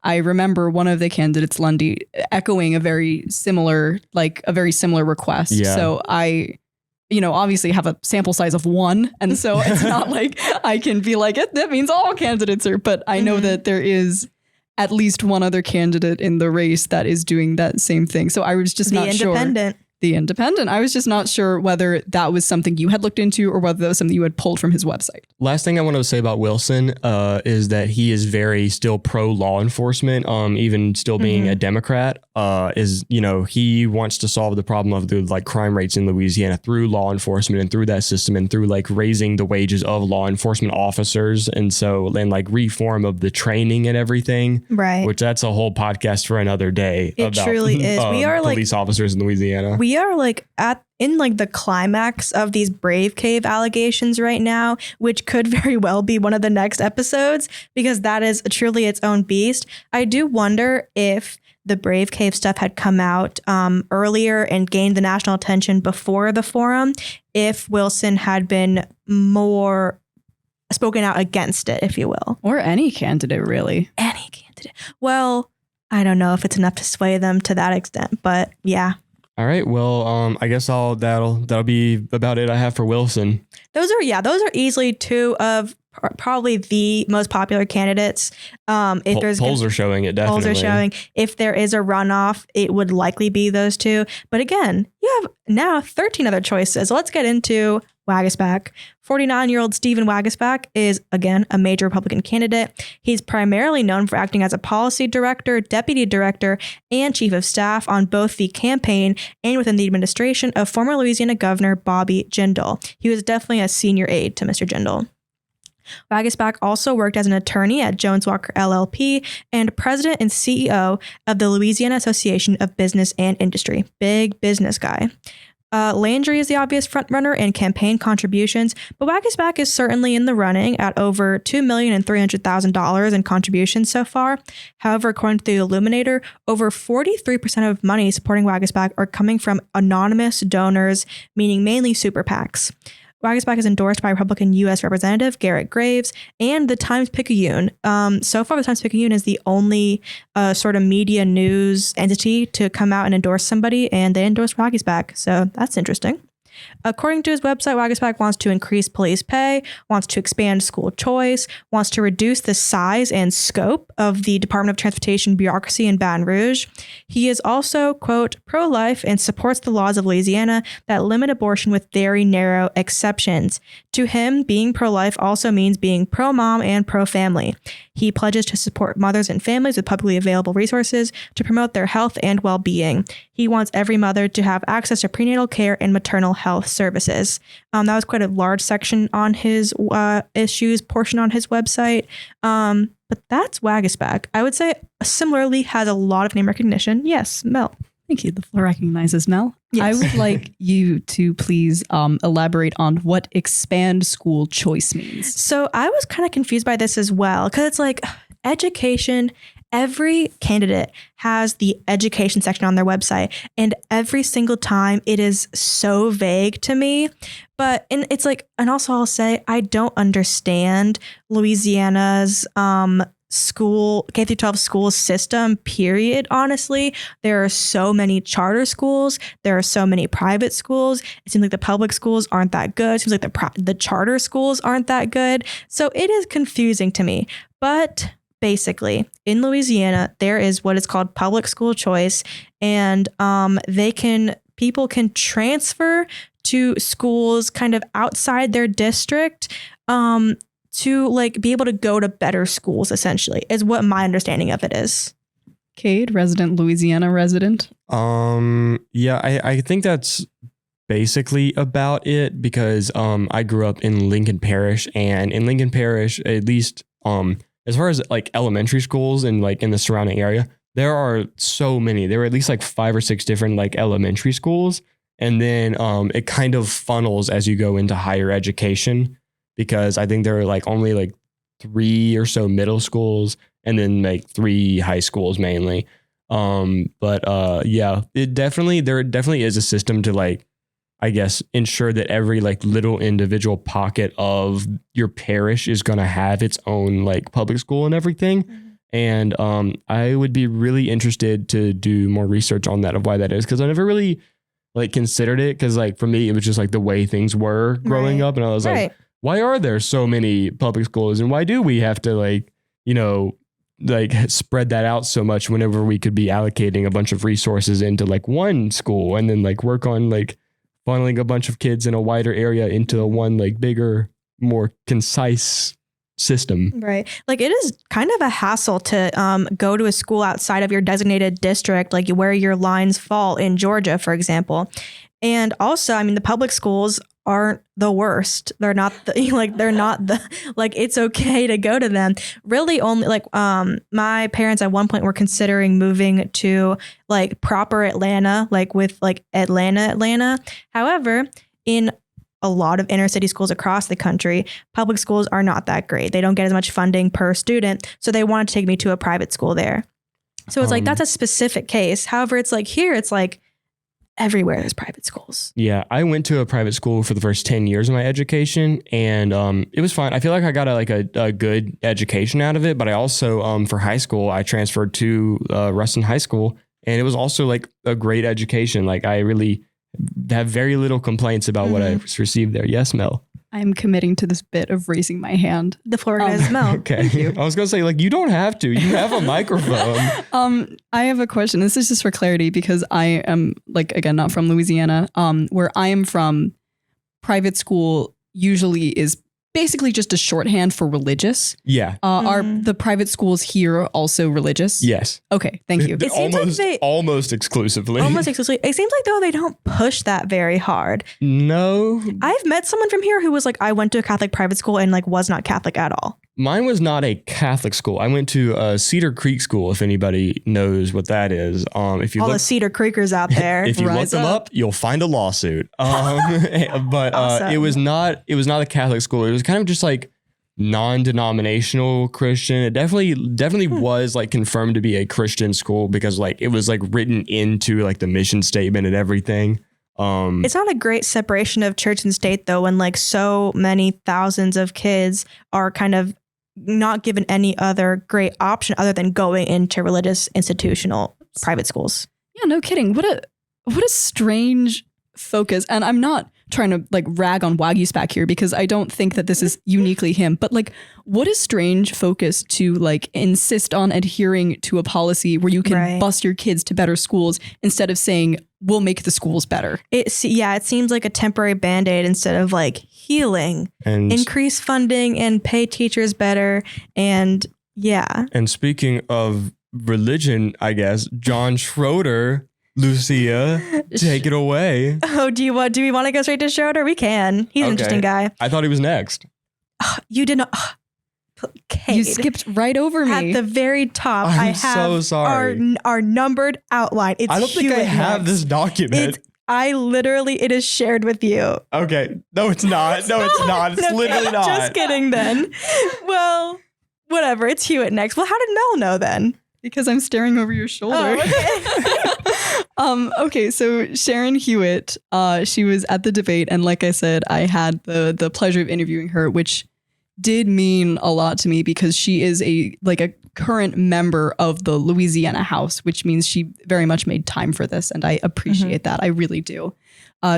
I remember one of the candidates, Lundy, echoing a very similar request. Yeah. So I, obviously have a sample size of 1. And so it's not like I can be like, that means all candidates are, but I know that there is at least one other candidate in the race that is doing that same thing. So I was just not sure. The Independent. I was just not sure whether that was something you had looked into or whether that was something you had pulled from his website. Last thing I want to say about Wilson is that he is very still pro law enforcement, even still being a Democrat. He wants to solve the problem of the like crime rates in Louisiana through law enforcement and through that system and through like raising the wages of law enforcement officers. And so then like reform of the training and everything. Right. Which that's a whole podcast for another day. It truly is. We are police officers in Louisiana. We are like in the climax of these Brave Cave allegations right now, which could very well be one of the next episodes because that is truly its own beast. I do wonder if the Brave Cave stuff had come out earlier and gained the national attention before the forum, if Wilson had been more spoken out against it, if you will. Or any candidate, really. Any candidate. Well, I don't know if it's enough to sway them to that extent, but yeah. All right. Well, I guess that'll be about it I have for Wilson. Those are easily 2 of probably the most popular candidates. If there's polls are showing it, definitely. Polls are showing if there is a runoff, it would likely be those two. But again, you have now 13 other choices. Let's get into Waguespack. 49-year-old Stephen Waguespack is, again, a major Republican candidate. He's primarily known for acting as a policy director, deputy director, and chief of staff on both the campaign and within the administration of former Louisiana Governor Bobby Jindal. He was definitely a senior aide to Mr. Jindal. Waguespack also worked as an attorney at Jones Walker LLP and president and CEO of the Louisiana Association of Business and Industry. Big business guy. Landry is the obvious frontrunner in campaign contributions, but Waguespack is certainly in the running at over $2,300,000 in contributions so far. However, according to the Illuminator, over 43% of money supporting Waguespack are coming from anonymous donors, meaning mainly super PACs. Waguespack is endorsed by Republican U.S. Representative Garrett Graves and the Times-Picayune. So far, the Times-Picayune is the only sort of media news entity to come out and endorse somebody, and they endorsed Waguespack. So that's interesting. According to his website, Waguespack wants to increase police pay, wants to expand school choice, wants to reduce the size and scope of the Department of Transportation bureaucracy in Baton Rouge. He is also, quote, pro-life and supports the laws of Louisiana that limit abortion with very narrow exceptions. To him, being pro-life also means being pro-mom and pro-family. He pledges to support mothers and families with publicly available resources to promote their health and well-being. He wants every mother to have access to prenatal care and maternal health services. That was quite a large section on his issues portion on his website. But that's Waguespack. I would say similarly has a lot of name recognition. Yes, Mel. Thank you. The floor recognizes Mel. Yes. I would like you to please elaborate on what expand school choice means. So I was kind of confused by this as well, because it's like education. Every candidate has the education section on their website, and every single time it is so vague to me. But and it's like, and also I'll say I don't understand Louisiana's school K-12 school system, period. Honestly, there are so many charter schools. There are so many private schools. It seems like the public schools aren't that good. It seems like the charter schools aren't that good. So it is confusing to me. But basically, in Louisiana, there is what is called public school choice, and people can transfer to schools kind of outside their district to like be able to go to better schools, essentially, is what my understanding of it is. Cade, Louisiana resident. Yeah, I think that's basically about it, because I grew up in Lincoln Parish, and in Lincoln Parish, at least as far as like elementary schools and like in the surrounding area, there are so many. There are at least like 5 or 6 different like elementary schools. And then it kind of funnels as you go into higher education, because I think there are like only like 3 or so middle schools and then like 3 high schools mainly. Yeah, there definitely is a system to like, I guess, ensure that every like little individual pocket of your parish is going to have its own like public school and everything. Mm-hmm. And I would be really interested to do more research on that, of why that is, because I never really like considered it, because like for me it was just like the way things were growing up, and I was like, why are there so many public schools, and why do we have to like, you know, like spread that out so much whenever we could be allocating a bunch of resources into like one school, and then like work on like funneling a bunch of kids in a wider area into one like bigger, more concise system. Right. Like it is kind of a hassle to go to a school outside of your designated district, like where your lines fall in Georgia, for example. And also, I mean, the public schools aren't the worst. They're not like it's okay to go to them. Really only like my parents at one point were considering moving to like proper Atlanta, like with like Atlanta. However, in a lot of inner city schools across the country, public schools are not that great. They don't get as much funding per student. So they want to take me to a private school there. So it's like, that's a specific case. However, it's like here, it's like everywhere there's private schools. Yeah, I went to a private school for the first 10 years of my education, and it was fine. I feel like I got a good education out of it, but I also, for high school, I transferred to Ruston High School, and it was also like a great education. Like I really have very little complaints about what I received there. Yes, Mel? I'm committing to this bit of raising my hand. The floor is Mel. Okay. I was going to say, like, you don't have to. You have a microphone. I have a question. This is just for clarity because I am, like, again, not from Louisiana. Where I am from, private school usually is basically just a shorthand for religious. Yeah. Are the private schools here also religious? Yes. Okay, thank you. It seems Almost exclusively. Almost exclusively. It seems like, though, they don't push that very hard. No. I've met someone from here who was like, I went to a Catholic private school and like was not Catholic at all. Mine was not a Catholic school. I went to Cedar Creek School, if anybody knows what that is. If you all the Cedar Creekers out there. if you look them up, you'll find a lawsuit. But Awesome. it was not a Catholic school. It was kind of just like non-denominational Christian. It definitely was like confirmed to be a Christian school because like it was like written into like the mission statement and everything. It's not a great separation of church and state, though, when like so many thousands of kids are kind of not given any other great option other than going into religious institutional private schools. Yeah, no kidding. What a strange focus. And I'm not trying to like rag on Waguespack here because I don't think that this is uniquely him, but like what a strange focus to like insist on adhering to a policy where you can bus your kids to better schools instead of saying we'll make the schools better. It seems like a temporary band-aid instead of like healing and increase funding and pay teachers better. And And speaking of religion, I guess John Schroeder, Lucia, take it away. Oh, do we want to go straight to Schroeder? We can. He's an interesting guy. I thought he was next. You did not. Cade. You skipped right over me. At the very top, I'm I have so sorry. Our numbered outline. It's I don't think I have this document. It is shared with you. Okay. No, it's not. No, it's not. It's literally not. Just kidding then. Well, whatever. It's Hewitt next. Well, how did Mel know then? Because I'm staring over your shoulder. Oh, okay. Okay, so Sharon Hewitt, she was at the debate, and like I said, I had the pleasure of interviewing her, which did mean a lot to me because she is a current member of the Louisiana House, which means she very much made time for this, and I appreciate that. I really do.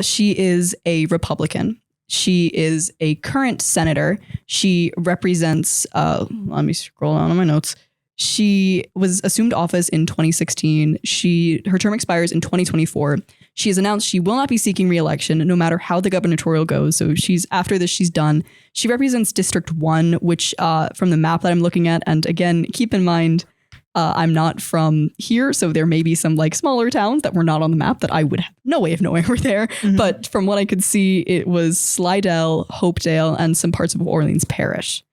She is a Republican. She is a current senator. She represents, let me scroll down on my notes. She was assumed office in 2016. Her term expires in 2024. She has announced she will not be seeking re-election no matter how the gubernatorial goes. So after this, she's done. She represents District 1, which from the map that I'm looking at, and again, keep in mind, I'm not from here, so there may be some like smaller towns that were not on the map that I would have no way of knowing were there. Mm-hmm. But from what I could see, it was Slidell, Hopedale, and some parts of Orleans Parish.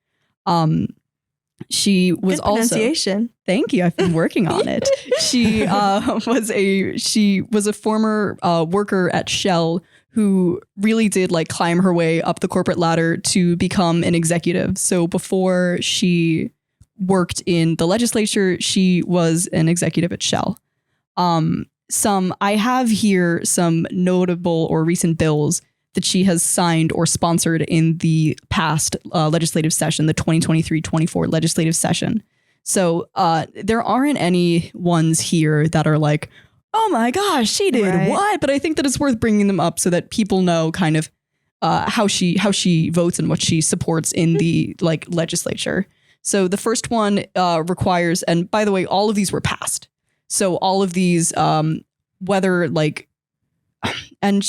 She was Good pronunciation. Also, thank you. I've been working on it. She was a former worker at Shell who really did like climb her way up the corporate ladder to become an executive. So before she worked in the legislature, she was an executive at Shell. I have here some notable or recent bills that she has signed or sponsored in the past legislative session, the 2023-24 legislative session. So there aren't any ones here that are like, oh my gosh, she did what? But I think that it's worth bringing them up so that people know kind of how she votes and what she supports in the like legislature. So the first one requires, and by the way, all of these were passed. So all of these, whether like, and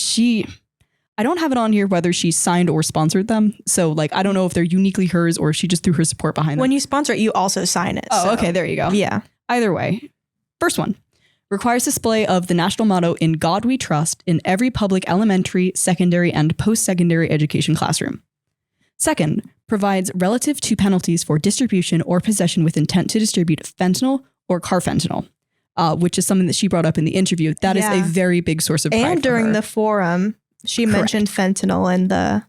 I don't have it on here whether she signed or sponsored them. So like, I don't know if they're uniquely hers or she just threw her support behind them. When you sponsor it, you also sign it. Oh, okay. There you go. Yeah. Either way. First one requires display of the national motto "In God We Trust" in every public elementary, secondary, and post-secondary education classroom. Second, provides relative to penalties for distribution or possession with intent to distribute fentanyl or carfentanil, which is something that she brought up in the interview. That is a very big source of pride and during the forum, she mentioned fentanyl and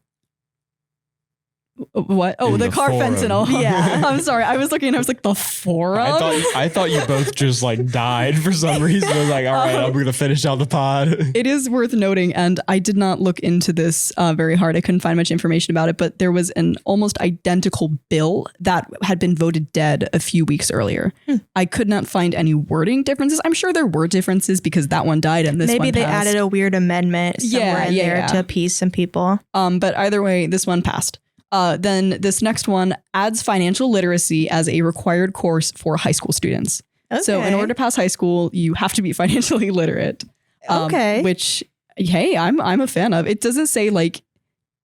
What? Oh, In the the car forum. fentanyl. Yeah. I'm sorry. I was looking and I was like, the forum? I thought you both just like died for some reason. I was like, all right, I'm going to finish out the pod. It is worth noting, and I did not look into this very hard. I couldn't find much information about it, but there was an almost identical bill that had been voted dead a few weeks earlier. I could not find any wording differences. I'm sure there were differences because that one died and this Maybe one they passed. added a weird amendment somewhere in there to appease some people. But either way, this one passed. Then this next one adds financial literacy as a required course for high school students. Okay. So in order to pass high school, you have to be financially literate. Okay. Which, hey, I'm a fan of. It doesn't say like,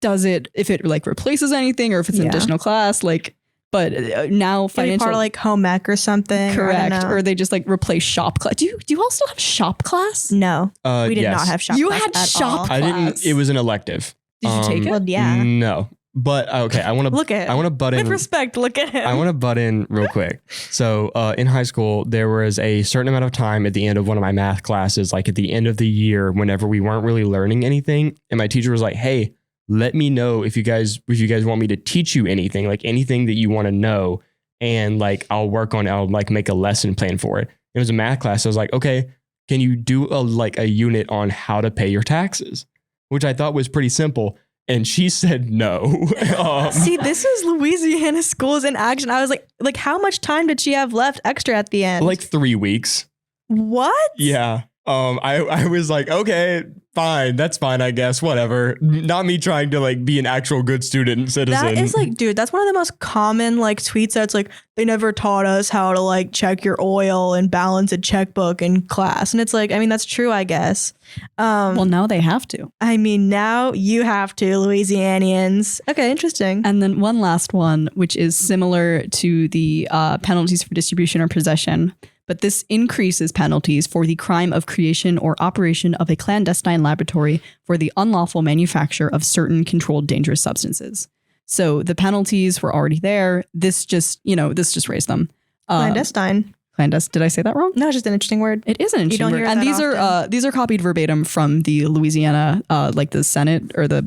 if it like replaces anything or if it's an additional class, like, but now financial part of like home ec or something. Correct. Or they just like replace shop class. Do you all still have shop class? No, we did yes. not have shop You class had at shop all. class. I didn't. It was an elective. Did you take it? Well, yeah. No. But okay, I want to Look at him. I want to butt in. With respect, look at him. I want to butt in real quick. So in high school, there was a certain amount of time at the end of one of my math classes, like at the end of the year, whenever we weren't really learning anything, and my teacher was like, "Hey, let me know if you guys want me to teach you anything, like anything that you want to know, and like I'll work on it. I'll like make a lesson plan for it." It was a math class. So I was like, "Okay, can you do a unit on how to pay your taxes?" Which I thought was pretty simple. And she said no. See, this is Louisiana schools in action. I was like, how much time did she have left extra at the end? Like 3 weeks. What? Yeah. I was like, okay, fine. That's fine, I guess. Whatever. Not me trying to like be an actual good student and citizen. That is like, dude, that's one of the most common like tweets that's like, they never taught us how to like check your oil and balance a checkbook in class. And it's like, I mean, that's true, I guess. Well, now they have to. I mean, now you have to, Louisianians. Okay, interesting. And then one last one, which is similar to the penalties for distribution or possession. But this increases penalties for the crime of creation or operation of a clandestine laboratory for the unlawful manufacture of certain controlled dangerous substances. So the penalties were already there. This just raised them. Clandestine. Did I say that wrong? No, it's just an interesting word. It is an interesting don't word. hear And that these are copied verbatim from the Louisiana, like the Senate or the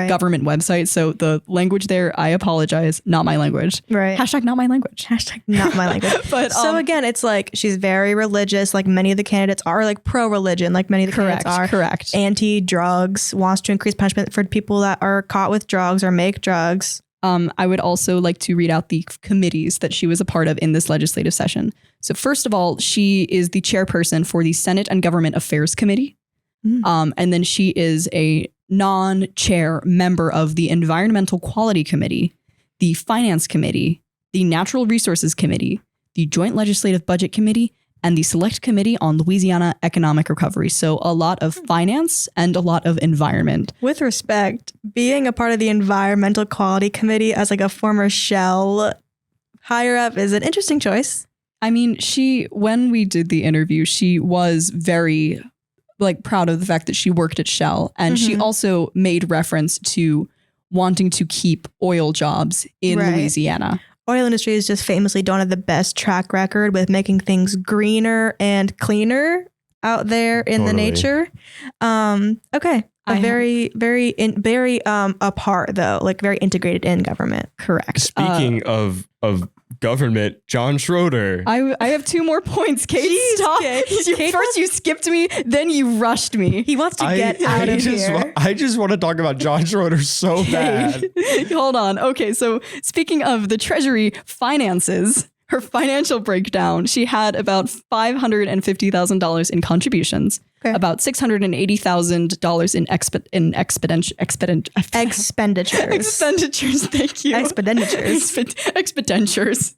government website. So the language there, I apologize, not my language. Right. Hashtag not my language. Hashtag not my language. But so again, it's like she's very religious. Like many of the candidates are like pro-religion. Like many of the candidates are correct. Anti-drugs, wants to increase punishment for people that are caught with drugs or make drugs. I would also like to read out the committees that she was a part of in this legislative session. So first of all, she is the chairperson for the Senate and Government Affairs Committee. And then she is a non-chair member of the Environmental Quality Committee, the Finance Committee, the Natural Resources Committee, the Joint Legislative Budget Committee, and the Select Committee on Louisiana Economic Recovery. So a lot of finance and a lot of environment. With respect, being a part of the Environmental Quality Committee as like a former Shell higher up is an interesting choice. I mean, when we did the interview, she was very like proud of the fact that she worked at Shell. And she also made reference to wanting to keep oil jobs in Louisiana. Oil industries just famously don't have the best track record with making things greener and cleaner out there in the nature. Okay. Very apart though, like very integrated in government. Correct. Speaking of government, John Schroeder. I have 2 more points, Cade. Stop. First you skipped me, then you rushed me. He wants to get out of here. I just want to talk about John Schroeder so bad. Hold on. Okay, so speaking of the Treasury finances, her financial breakdown, she had about $550,000 in contributions, about $680,000 in expenditures. Thank you. Expenditures.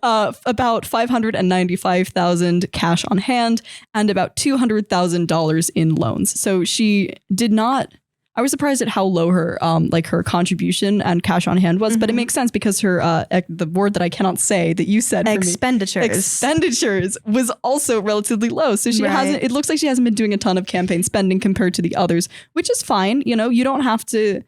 About $595,000 cash on hand and about $200,000 in loans. So she did not. I was surprised at how low her her contribution and cash on hand was, but it makes sense because her the word that I cannot say that you said expenditures was also relatively low. So she hasn't. It looks like she hasn't been doing a ton of campaign spending compared to the others, which is fine. You know, you don't have to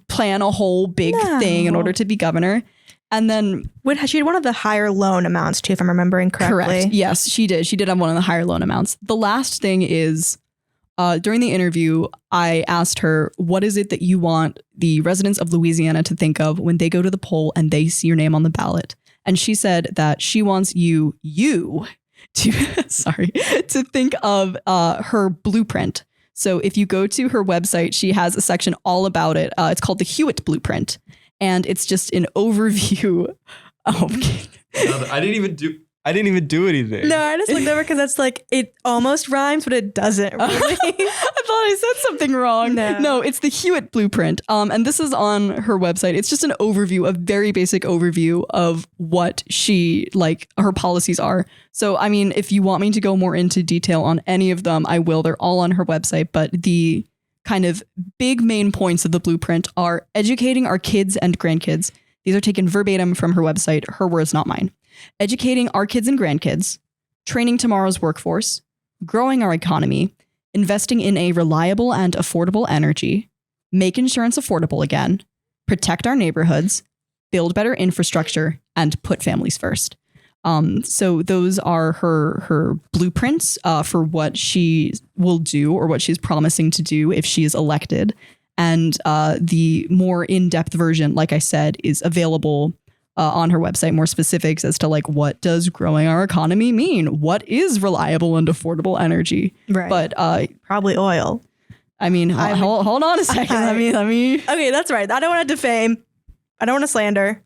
plan a whole big thing in order to be governor. And then she had one of the higher loan amounts too, if I'm remembering correctly. Correct. Yes, she did. She did have one of the higher loan amounts. The last thing is during the interview, I asked her, what is it that you want the residents of Louisiana to think of when they go to the poll and they see your name on the ballot? And she said that she wants you to, to think of her blueprint. So if you go to her website, she has a section all about it. It's called the Hewitt Blueprint. And it's just an overview. Oh, no, I didn't even do anything. No, I just looked over because that's like, it almost rhymes, but it doesn't really. I thought I said something wrong. No, it's the Hewitt Blueprint. And this is on her website. It's just an overview, a very basic overview of what her policies are. So, I mean, if you want me to go more into detail on any of them, I will. They're all on her website. But the kind of big main points of the blueprint are educating our kids and grandkids. These are taken verbatim from her website, her words, not mine. Educating our kids and grandkids, training tomorrow's workforce, growing our economy, investing in a reliable and affordable energy, make insurance affordable again, protect our neighborhoods, build better infrastructure, and put families first. So those are her blueprints for what she will do or what she's promising to do if she is elected. And the more in-depth version, like I said, is available on her website, more specifics as to what does growing our economy mean? What is reliable and affordable energy? Right. But probably oil. I mean, hold on a second. Let me. Okay, that's right. I don't want to defame. I don't want to slander.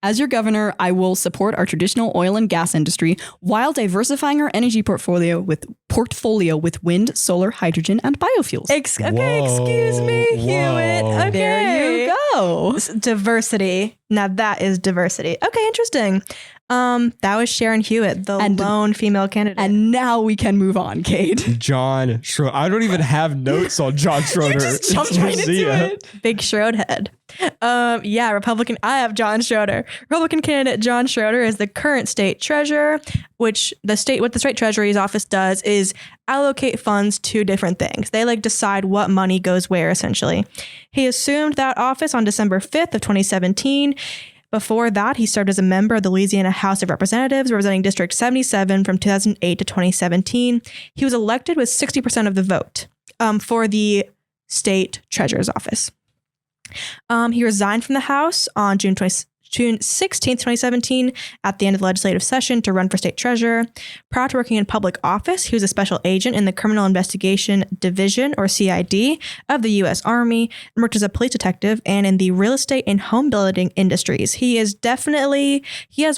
As your governor, I will support our traditional oil and gas industry while diversifying our energy portfolio with wind, solar, hydrogen, and biofuels. Excuse me, Hewitt. Okay. There you go. Diversity. Now that is diversity. Okay, interesting. That was Sharon Hewitt, the lone female candidate. And now we can move on, Cade. John Schroeder. I don't even have notes on John Schroeder. You just jumped right into it. Big Schroed head. Republican. I have John Schroeder. Republican candidate John Schroeder is the current state treasurer, what the state treasury's office does is allocate funds to different things. They decide what money goes where, essentially. He assumed that office on December 5th of 2017. Before that, he served as a member of the Louisiana House of Representatives, representing District 77 from 2008 to 2017. He was elected with 60% of the vote for the state treasurer's office. He resigned from the House on June 16th, 2017, at the end of the legislative session to run for state treasurer. Prior to working in public office, he was a special agent in the Criminal Investigation Division, or CID, of the U.S. Army, and worked as a police detective and in the real estate and home building industries. He has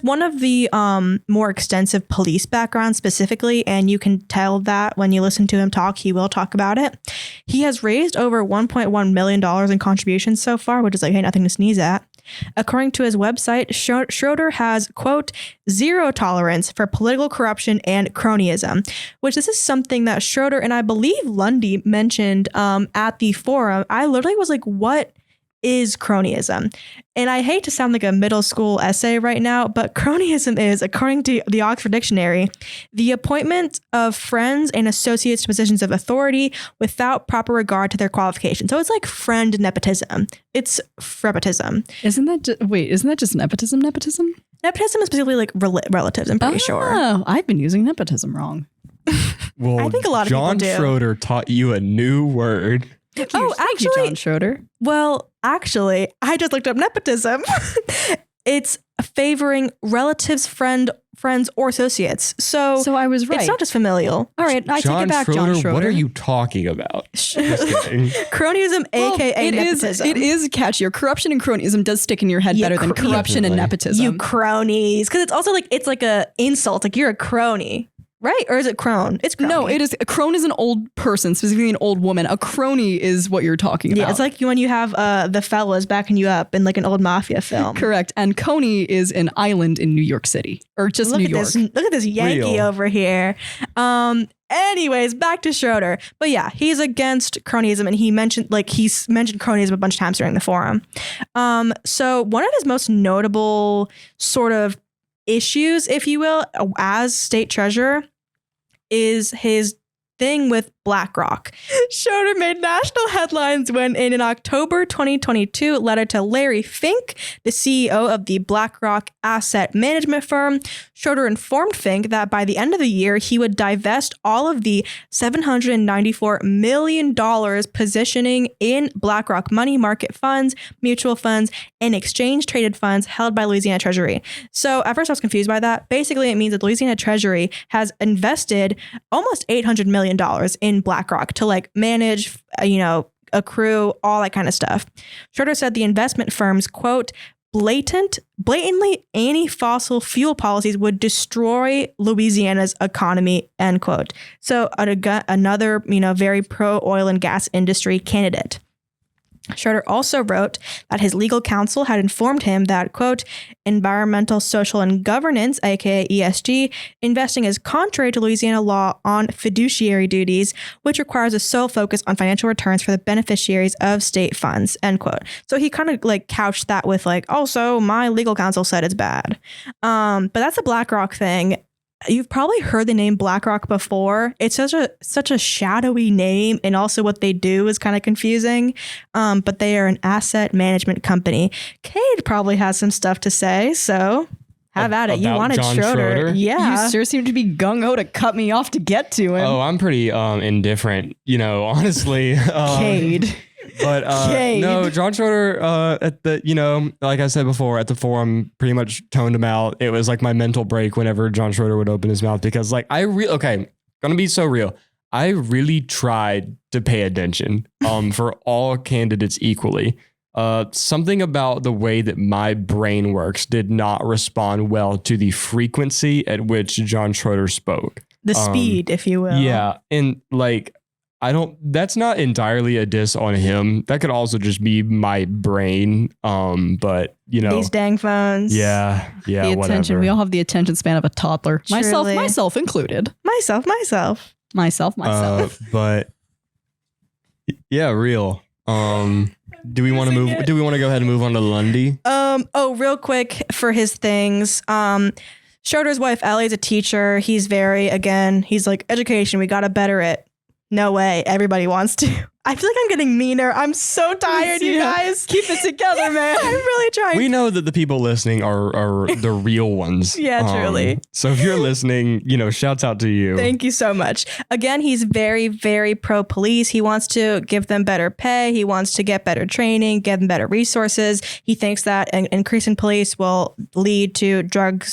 one of the more extensive police backgrounds specifically, and you can tell that when you listen to him talk, he will talk about it. He has raised over $1.1 million in contributions so far, which is nothing to sneeze at. According to his website, Schroeder has, quote, zero tolerance for political corruption and cronyism, which this is something that Schroeder and I believe Lundy mentioned at the forum. I literally was like, what is cronyism? And I hate to sound like a middle school essay right now, but cronyism is, according to the Oxford Dictionary, the appointment of friends and associates to positions of authority without proper regard to their qualifications. So it's like friend nepotism. It's frepotism. Isn't that just nepotism? Nepotism is specifically relatives, I'm pretty sure. Oh, I've been using nepotism wrong. Well, I think a lot of people do. John Schroeder taught you a new word. Thank you, John Schroeder. Well, actually, I just looked up nepotism. It's favoring relatives, friends, or associates. So I was right. It's not just familial. All right, I take it back, John Schroeder. What are you talking about? Cronyism, aka nepotism. It is catchier. Corruption and cronyism does stick in your head better than corruption and nepotism. You cronies, because it's also it's like a insult. Like you're a crony. Right? Or is it crone? It's crony. No, it is. A crone is an old person, specifically an old woman. A crony is what you're talking about. Yeah, it's like when you have the fellas backing you up in an old mafia film. Correct. And Coney is an island in New York City. Or just New York. Look at this Yankee over here. Anyways, back to Schroeder. But yeah, he's against cronyism, and he's mentioned cronyism a bunch of times during the forum. So one of his most notable sort of issues, if you will, as state treasurer is his thing with BlackRock. Schroeder made national headlines when in an October 2022 letter to Larry Fink, the CEO of the BlackRock asset management firm, Schroeder informed Fink that by the end of the year, he would divest all of the $794 million positioning in BlackRock money market funds, mutual funds, and exchange-traded funds held by Louisiana Treasury. So at first I was confused by that. Basically, it means that the Louisiana Treasury has invested almost $800 million in BlackRock to like manage, accrue, all that kind of stuff. Schroeder said the investment firm's, quote, blatantly anti-fossil fuel policies would destroy Louisiana's economy, end quote. So another, very pro-oil and gas industry candidate. Schroeder also wrote that his legal counsel had informed him that, quote, environmental, social, and governance, aka ESG, investing is contrary to Louisiana law on fiduciary duties, which requires a sole focus on financial returns for the beneficiaries of state funds, end quote. So he kind of like couched that with like, also my legal counsel said it's bad. But that's the BlackRock thing. You've probably heard the name BlackRock before. It's such a shadowy name, and also what they do is kind of confusing. But they are an asset management company. Cade probably has some stuff to say, so have at it. You wanted John Schroeder. Yeah. You sure seem to be gung-ho to cut me off to get to him. Oh, I'm pretty indifferent, honestly. Cade. But no, John Schroeder, at the, like I said before, at the forum, pretty much toned him out. It was like my mental break whenever John Schroeder would open his mouth, because like gonna be so real. I really tried to pay attention for all candidates equally. Something about the way that my brain works did not respond well to the frequency at which John Schroeder spoke. The speed, if you will. Yeah. And like, that's not entirely a diss on him. That could also just be my brain. But these dang phones. Yeah. The attention. Whatever. We all have the attention span of a toddler. Truly. Myself included. Myself. But yeah, real. Do we want to move? Do we want to go ahead and move on to Lundy? Real quick for his things. Schroeder's wife, Ellie, is a teacher. He's like, education, we got to better it. No way. Everybody wants to. I feel like I'm getting meaner. I'm so tired, you guys. Keep it together, man. I'm really trying. We know that the people listening are the real ones. Yeah, truly. So if you're listening, shouts out to you. Thank you so much. Again, he's very, very pro-police. He wants to give them better pay. He wants to get better training, give them better resources. He thinks that an increase in police will lead to drug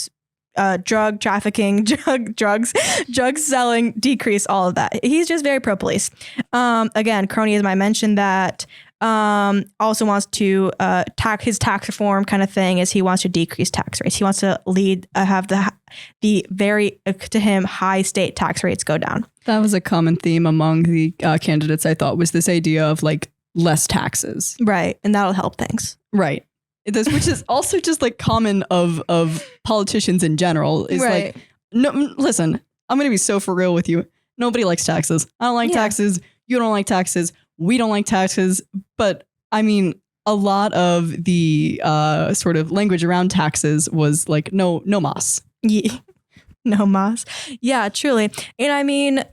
trafficking, drug selling, decrease, all of that. He's just very pro-police. Again, cronyism, I mentioned that. Also wants to his tax reform kind of thing is he wants to decrease tax rates. He wants to have the very, to him, high state tax rates go down. That was a common theme among the candidates, I thought, was this idea of like less taxes. Right. And that'll help things. Right. Which is also just like common of politicians in general is right. Like, no, listen, I'm going to be so for real with you. Nobody likes taxes. I don't like taxes. You don't like taxes. We don't like taxes. But I mean, a lot of the sort of language around taxes was like, no mas. Yeah. No mas. Yeah, truly. And I mean,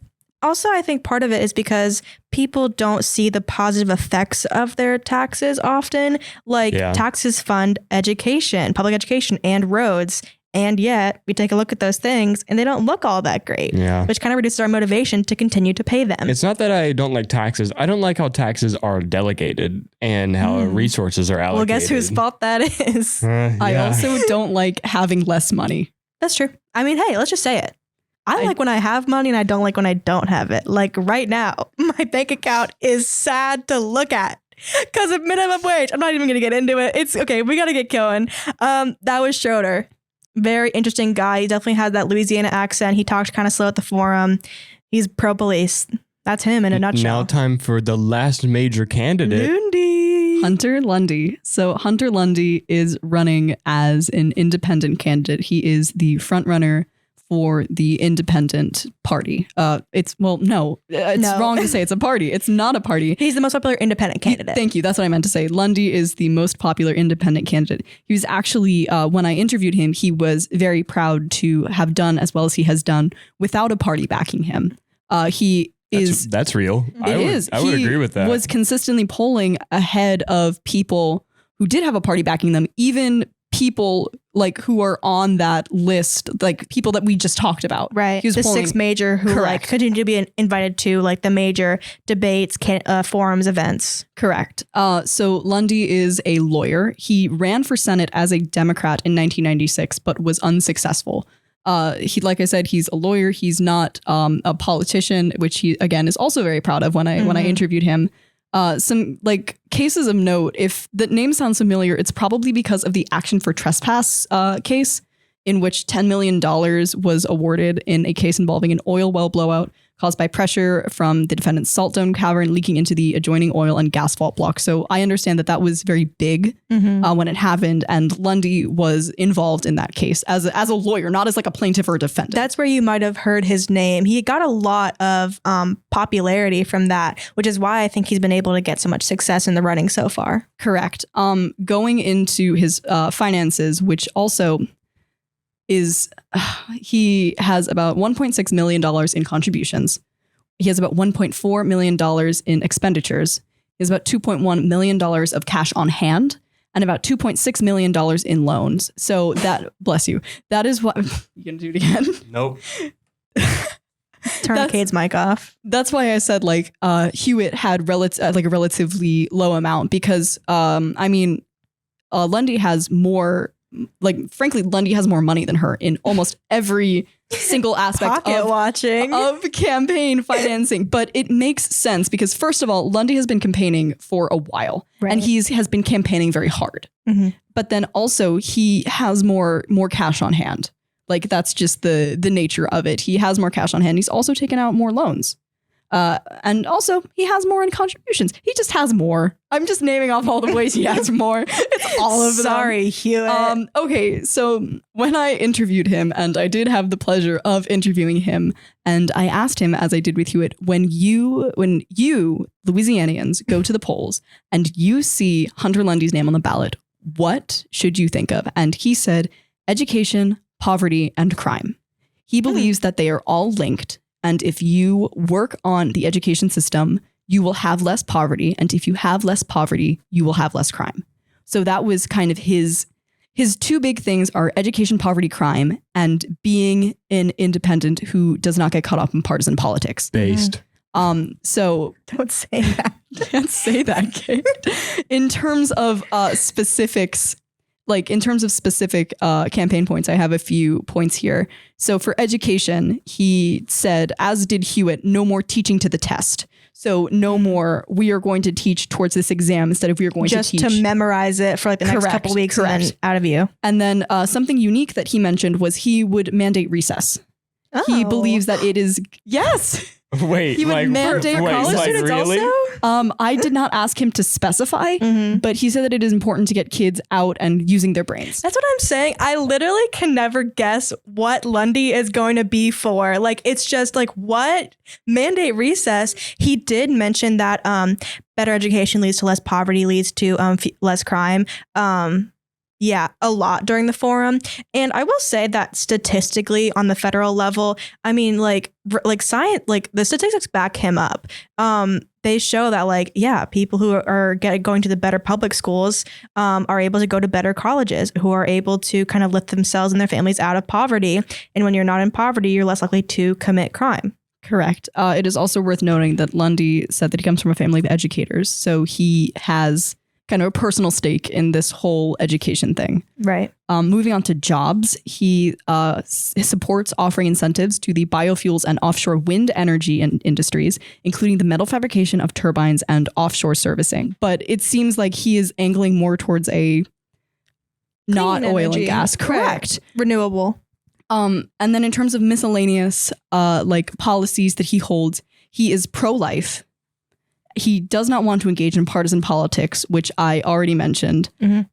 also, I think part of it is because people don't see the positive effects of their taxes often. Like taxes fund education, public education, and roads. And yet we take a look at those things and they don't look all that great, which kind of reduces our motivation to continue to pay them. It's not that I don't like taxes. I don't like how taxes are delegated and how resources are allocated. Well, guess whose fault that is? I also don't like having less money. That's true. I mean, hey, let's just say it. I like when I have money and I don't like when I don't have it. Like right now, my bank account is sad to look at because of minimum wage. I'm not even going to get into it. It's okay. We got to get going. That was Schroeder. Very interesting guy. He definitely had that Louisiana accent. He talked kind of slow at the forum. He's pro-police. That's him in a nutshell. Now time for the last major candidate. Hunter Lundy. So Hunter Lundy is running as an independent candidate. He is the front runner for the independent party. It's wrong to say it's a party. It's not a party. He's the most popular independent candidate. Thank you. That's what I meant to say. Lundy is the most popular independent candidate. He was actually, when I interviewed him, he was very proud to have done as well as he has done without a party backing him. He That's real. I would agree with that. Was consistently polling ahead of people who did have a party backing them, even people like who are on that list, like people that we just talked about. Right. He was the polling, 6 major who like continue to be invited to like the major debates, forums, events. Correct. So Lundy is a lawyer. He ran for Senate as a Democrat in 1996, but was unsuccessful. Like I said, he's a lawyer. He's not a politician, which he again is also very proud of when I interviewed him. Some like cases of note, if the name sounds familiar, it's probably because of the action for trespass case in which $10 million was awarded in a case involving an oil well blowout caused by pressure from the defendant's salt dome cavern leaking into the adjoining oil and gas fault block. So I understand that was very big when it happened, and Lundy was involved in that case as a lawyer, not as like a plaintiff or a defendant. That's where you might have heard his name. He got a lot of popularity from that, which is why I think he's been able to get so much success in the running so far. Correct. Going into his finances, which also is he has about $1.6 million in contributions. He has about $1.4 million in expenditures. He has about $2.1 million of cash on hand and about $2.6 million in loans. So that, bless you, that is what, you gonna do it again? Nope. Turn Cade's mic off. That's why I said like Hewitt had a relatively low amount because Lundy has more. Like, frankly, Lundy has more money than her in almost every single aspect of campaign financing. But it makes sense because, first of all, Lundy has been campaigning for a while and has been campaigning very hard. But then also he has more cash on hand. Like, that's just the nature of it. He has more cash on hand. He's also taken out more loans. And also he has more in contributions. He just has more. I'm just naming off all the ways he has more. It's all of them. Sorry, Hewitt. Okay, so when I interviewed him, and I did have the pleasure of interviewing him, and I asked him, as I did with Hewitt, when you Louisianians go to the polls and you see Hunter Lundy's name on the ballot, what should you think of? And he said, education, poverty, and crime. He believes that they are all linked. And if you work on the education system, you will have less poverty. And if you have less poverty, you will have less crime. So that was kind of his 2 big things are education, poverty, crime, and being an independent who does not get caught up in partisan politics. Based. So don't say that. Can't say that, Cade. In terms of specifics, like in terms of specific campaign points, I have a few points here. So for education, he said, as did Hewitt, no more teaching to the test. So no more, we are going to teach towards this exam instead of we are going to teach. Just to memorize it for like the next couple weeks and then out of you. And then something unique that he mentioned was he would mandate recess. Oh. He believes that it is, yes. Wait, he would mandate college students really? also? I did not ask him to specify, but he said that it is important to get kids out and using their brains. That's what I'm saying. I literally can never guess what Lundy is going to be for. Like, it's just like, what? Mandate recess. He did mention that better education leads to less poverty, leads to less crime. Yeah, a lot during the forum. And I will say that statistically on the federal level, I mean, like science, like the statistics back him up. They show that like, yeah, people who are going to the better public schools are able to go to better colleges, who are able to kind of lift themselves and their families out of poverty. And when you're not in poverty, you're less likely to commit crime. Correct. It is also worth noting that Lundy said that he comes from a family of educators. So he has kind of a personal stake in this whole education thing. Right. Moving on to jobs, he supports offering incentives to the biofuels and offshore wind energy industries, including the metal fabrication of turbines and offshore servicing. But it seems like he is angling more towards a not oil and gas. Correct. Renewable. And then in terms of miscellaneous like policies that he holds, he is pro-life. He does not want to engage in partisan politics, which I already mentioned.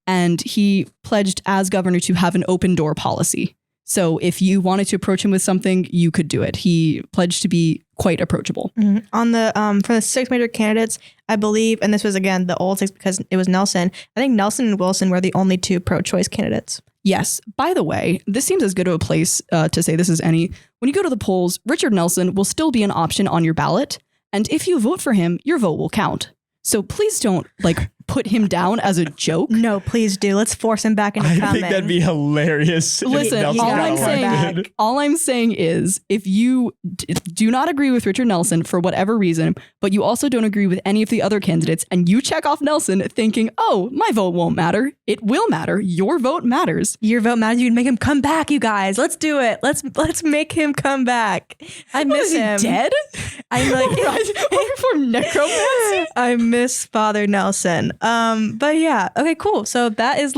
And he pledged as governor to have an open door policy. So if you wanted to approach him with something, you could do it. He pledged to be quite approachable. On the for the 6 major candidates, I believe, and this was again the old 6 because it was Nelson. I think Nelson and Wilson were the only 2 pro-choice candidates. Yes. By the way, this seems as good of a place to say this as any. When you go to the polls, Richard Nelson will still be an option on your ballot. And if you vote for him, your vote will count. So please don't like put him down as a joke. No, please do. Let's force him back into I coming. think that'd be hilarious. if Listen, Nelson got all I'm saying is if you do not agree with Richard Nelson for whatever reason, but you also don't agree with any of the other candidates and you check off Nelson thinking, oh, my vote won't matter. It will matter. Your vote matters. Your vote matters. You can make him come back, you guys. Let's do it. Let's make him come back. I miss him. Dead? I'm like for necromancy? I miss Father Nelson. But yeah, okay, cool. So that is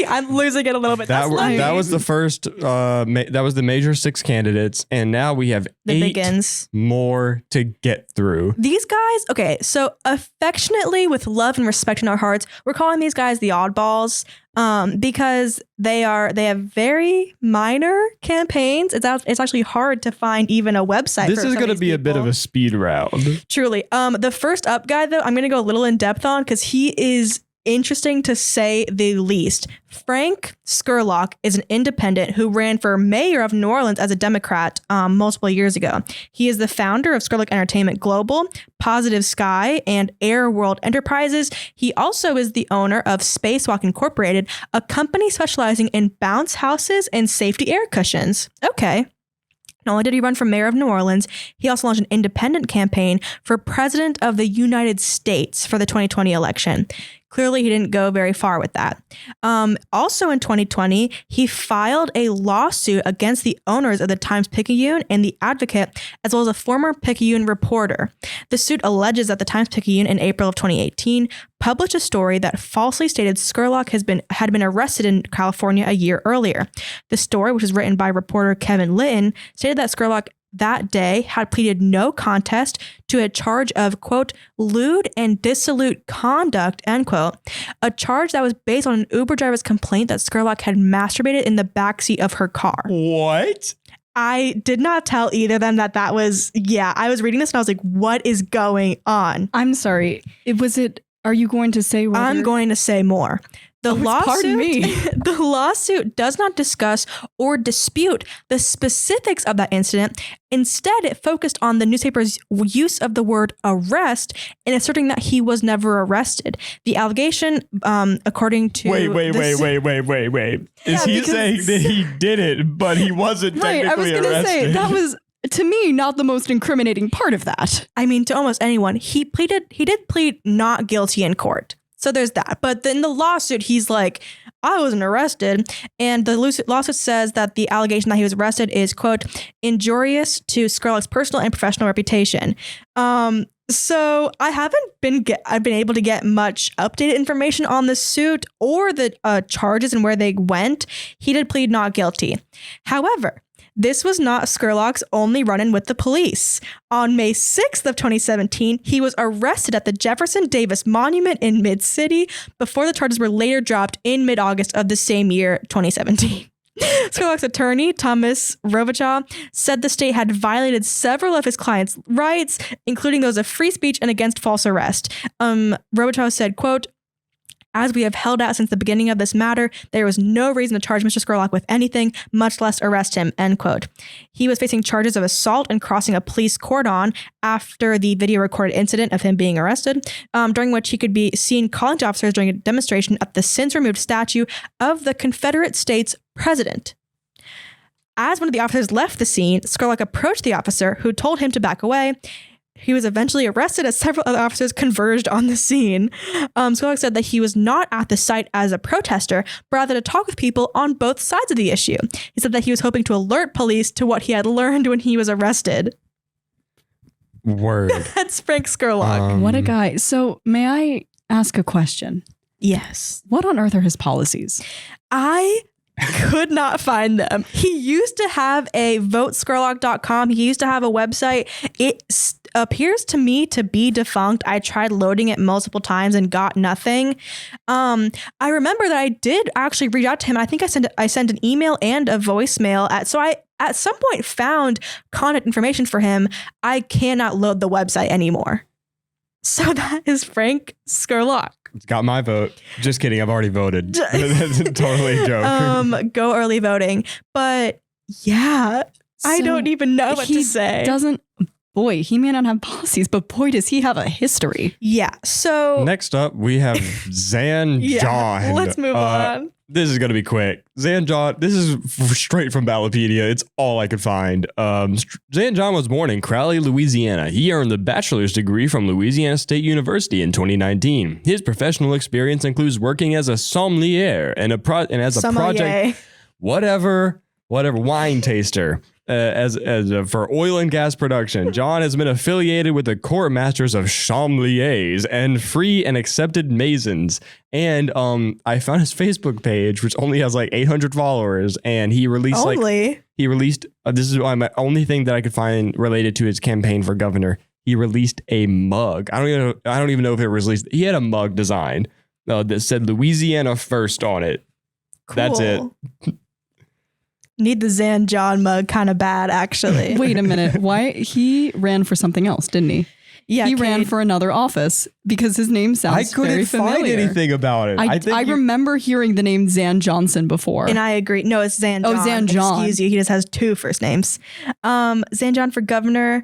I'm losing it a little bit. That was the first. That was the major 6 candidates, and now we have the 8 more to get through. These guys, okay, so affectionately, with love and respect in our hearts, we're calling these guys the oddballs, because they have very minor campaigns. It's actually hard to find even a website. This is going to be a bit of a speed round. Truly. The first up guy, though, I'm going to go a little in depth on because he is interesting to say the least. Frank Scurlock is an independent who ran for mayor of New Orleans as a Democrat multiple years ago. He is the founder of Scurlock Entertainment Global, Positive Sky, and Air World Enterprises. He also is the owner of Spacewalk Incorporated, a company specializing in bounce houses and safety air cushions. Okay. Not only did he run for mayor of New Orleans, he also launched an independent campaign for president of the United States for the 2020 election. Clearly, he didn't go very far with that. Also in 2020, he filed a lawsuit against the owners of the Times-Picayune and the Advocate, as well as a former Picayune reporter. The suit alleges that the Times-Picayune in April of 2018 published a story that falsely stated Scurlock had been arrested in California a year earlier. The story, which was written by reporter Kevin Litton, stated that Scurlock that day had pleaded no contest to a charge of, quote, lewd and dissolute conduct, end quote, a charge that was based on an Uber driver's complaint that Scurlock had masturbated in the backseat of her car. What? I did not tell either of them that was, I was reading this and I was like, what is going on? I'm sorry. Are you going to say whether? I'm going to say more. The lawsuit does not discuss or dispute the specifics of that incident. Instead, it focused on the newspaper's use of the word arrest in asserting that he was never arrested. The allegation, according to... Wait. Is he saying that he did it, but he wasn't technically arrested? I was going to say, that was... to me, not the most incriminating part of that. I mean, to almost anyone. He did plead not guilty in court. So there's that. But in the lawsuit, he's like, I wasn't arrested. And the lawsuit says that the allegation that he was arrested is, quote, injurious to Scurlock's personal and professional reputation. So I've been able to get much updated information on the suit or the charges and where they went. He did plead not guilty. However, this was not Scurlock's only run-in with the police. On May 6th of 2017, he was arrested at the Jefferson Davis Monument in Mid-City before the charges were later dropped in mid-August of the same year, 2017. Scurlock's attorney, Thomas Robichaud, said the state had violated several of his clients' rights, including those of free speech and against false arrest. Robichaud said, quote, as we have held out since the beginning of this matter, there was no reason to charge Mr. Scurlock with anything, much less arrest him, end quote. He was facing charges of assault and crossing a police cordon after the video recorded incident of him being arrested, during which he could be seen calling to officers during a demonstration at the since-removed statue of the Confederate States president. As one of the officers left the scene, Scurlock approached the officer, who told him to back away. He was eventually arrested as several other officers converged on the scene. Scurlock said that he was not at the site as a protester, but rather to talk with people on both sides of the issue. He said that he was hoping to alert police to what he had learned when he was arrested. Word. That's Frank Scurlock. What a guy. So may I ask a question? Yes. What on earth are his policies? I could not find them. He used to have a votescurlock.com. He used to have a website. It appears to me to be defunct. I tried loading it multiple times and got nothing. I remember that I did actually reach out to him. I think I sent an email and a voicemail so I at some point found contact information for him. I cannot load the website anymore. So that is Frank Scurlock. It's got my vote. Just kidding. I've already voted. That's totally a joke. Go early voting. But yeah, I don't even know what to say. boy, he may not have policies, but boy, does he have a history. Yeah. So Next up, we have Zan John. let's move on. This is going to be quick. Zan John, this is straight from Ballotpedia. It's all I could find. Zan John was born in Crowley, Louisiana. He earned the bachelor's degree from Louisiana State University in 2019. His professional experience includes working as a sommelier and as a project, whatever wine taster. For oil and gas production. John has been affiliated with the Court Masters of Sommeliers and Free and Accepted Masons. And I found his Facebook page, which only has like 800 followers, and he released this is my only thing that I could find related to his campaign for governor. He released a mug. I don't even know if it was released. He had a mug design that said Louisiana First on it. Cool. That's it. Need the Zan John mug kind of bad, actually. Wait a minute. Why? He ran for something else, didn't he? Yeah, he ran for another office because his name sounds very familiar. I couldn't find anything about it. I remember hearing the name Zan Johnson before. And I agree. No, it's Zan John. Oh, Zan John. Excuse you. He just has 2 first names. Zan John for governor.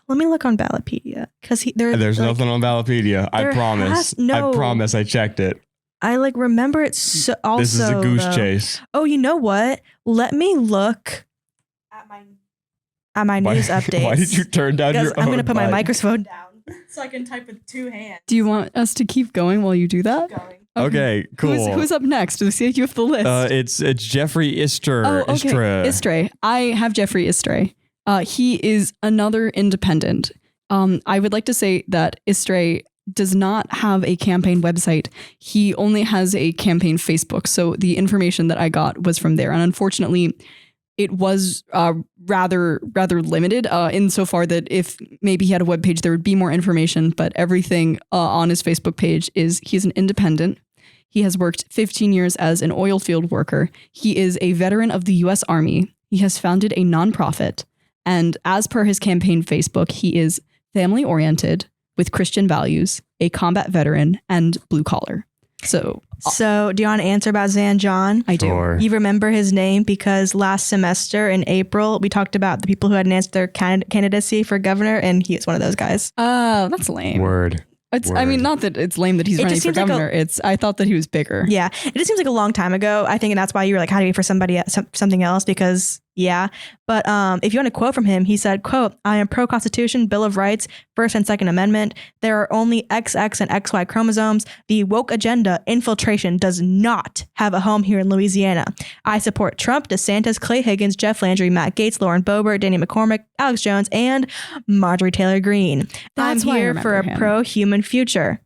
Let me look on Ballotpedia because there's nothing on Ballotpedia. I promise. I promise. I checked it. I remember it also. This is a goose chase. Oh, you know what? Let me look at my news updates. Why did you turn down your I'm own going to put my mic? microphone down so I can type with 2 hands. Do you want us to keep going while you do that? Okay, cool. Who's up next? Lucia, you have the list. It's Jeffrey Istre. Oh, okay. Istre. I have Jeffrey Istre. He is another independent. I would like to say that Istre does not have a campaign website. He only has a campaign Facebook. So the information that I got was from there. And unfortunately, it was rather limited insofar that if maybe he had a webpage, there would be more information. But everything on his Facebook page is he's an independent. He has worked 15 years as an oil field worker. He is a veteran of the U.S. Army. He has founded a nonprofit. And as per his campaign Facebook, he is family oriented, with Christian values, a combat veteran, and blue collar. So do you want to answer about Zan John? I do. Sure. You remember his name because last semester in April, we talked about the people who hadn't answered their candidacy for governor, and he is one of those guys. Oh, that's lame. Word. I mean, not that it's lame that he's running for governor. I thought that he was bigger. Yeah. It just seems like a long time ago, I think, and that's why you were like, how do you for something else? Because yeah. But if you want a quote from him, he said, quote, "I am pro-Constitution, Bill of Rights, First and Second Amendment. There are only XX and XY chromosomes. The woke agenda, infiltration, does not have a home here in Louisiana. I support Trump, DeSantis, Clay Higgins, Jeff Landry, Matt Gaetz, Lauren Boebert, Danny McCormick, Alex Jones, and Marjorie Taylor Greene. That's I'm why I here for a remember him. pro-human future."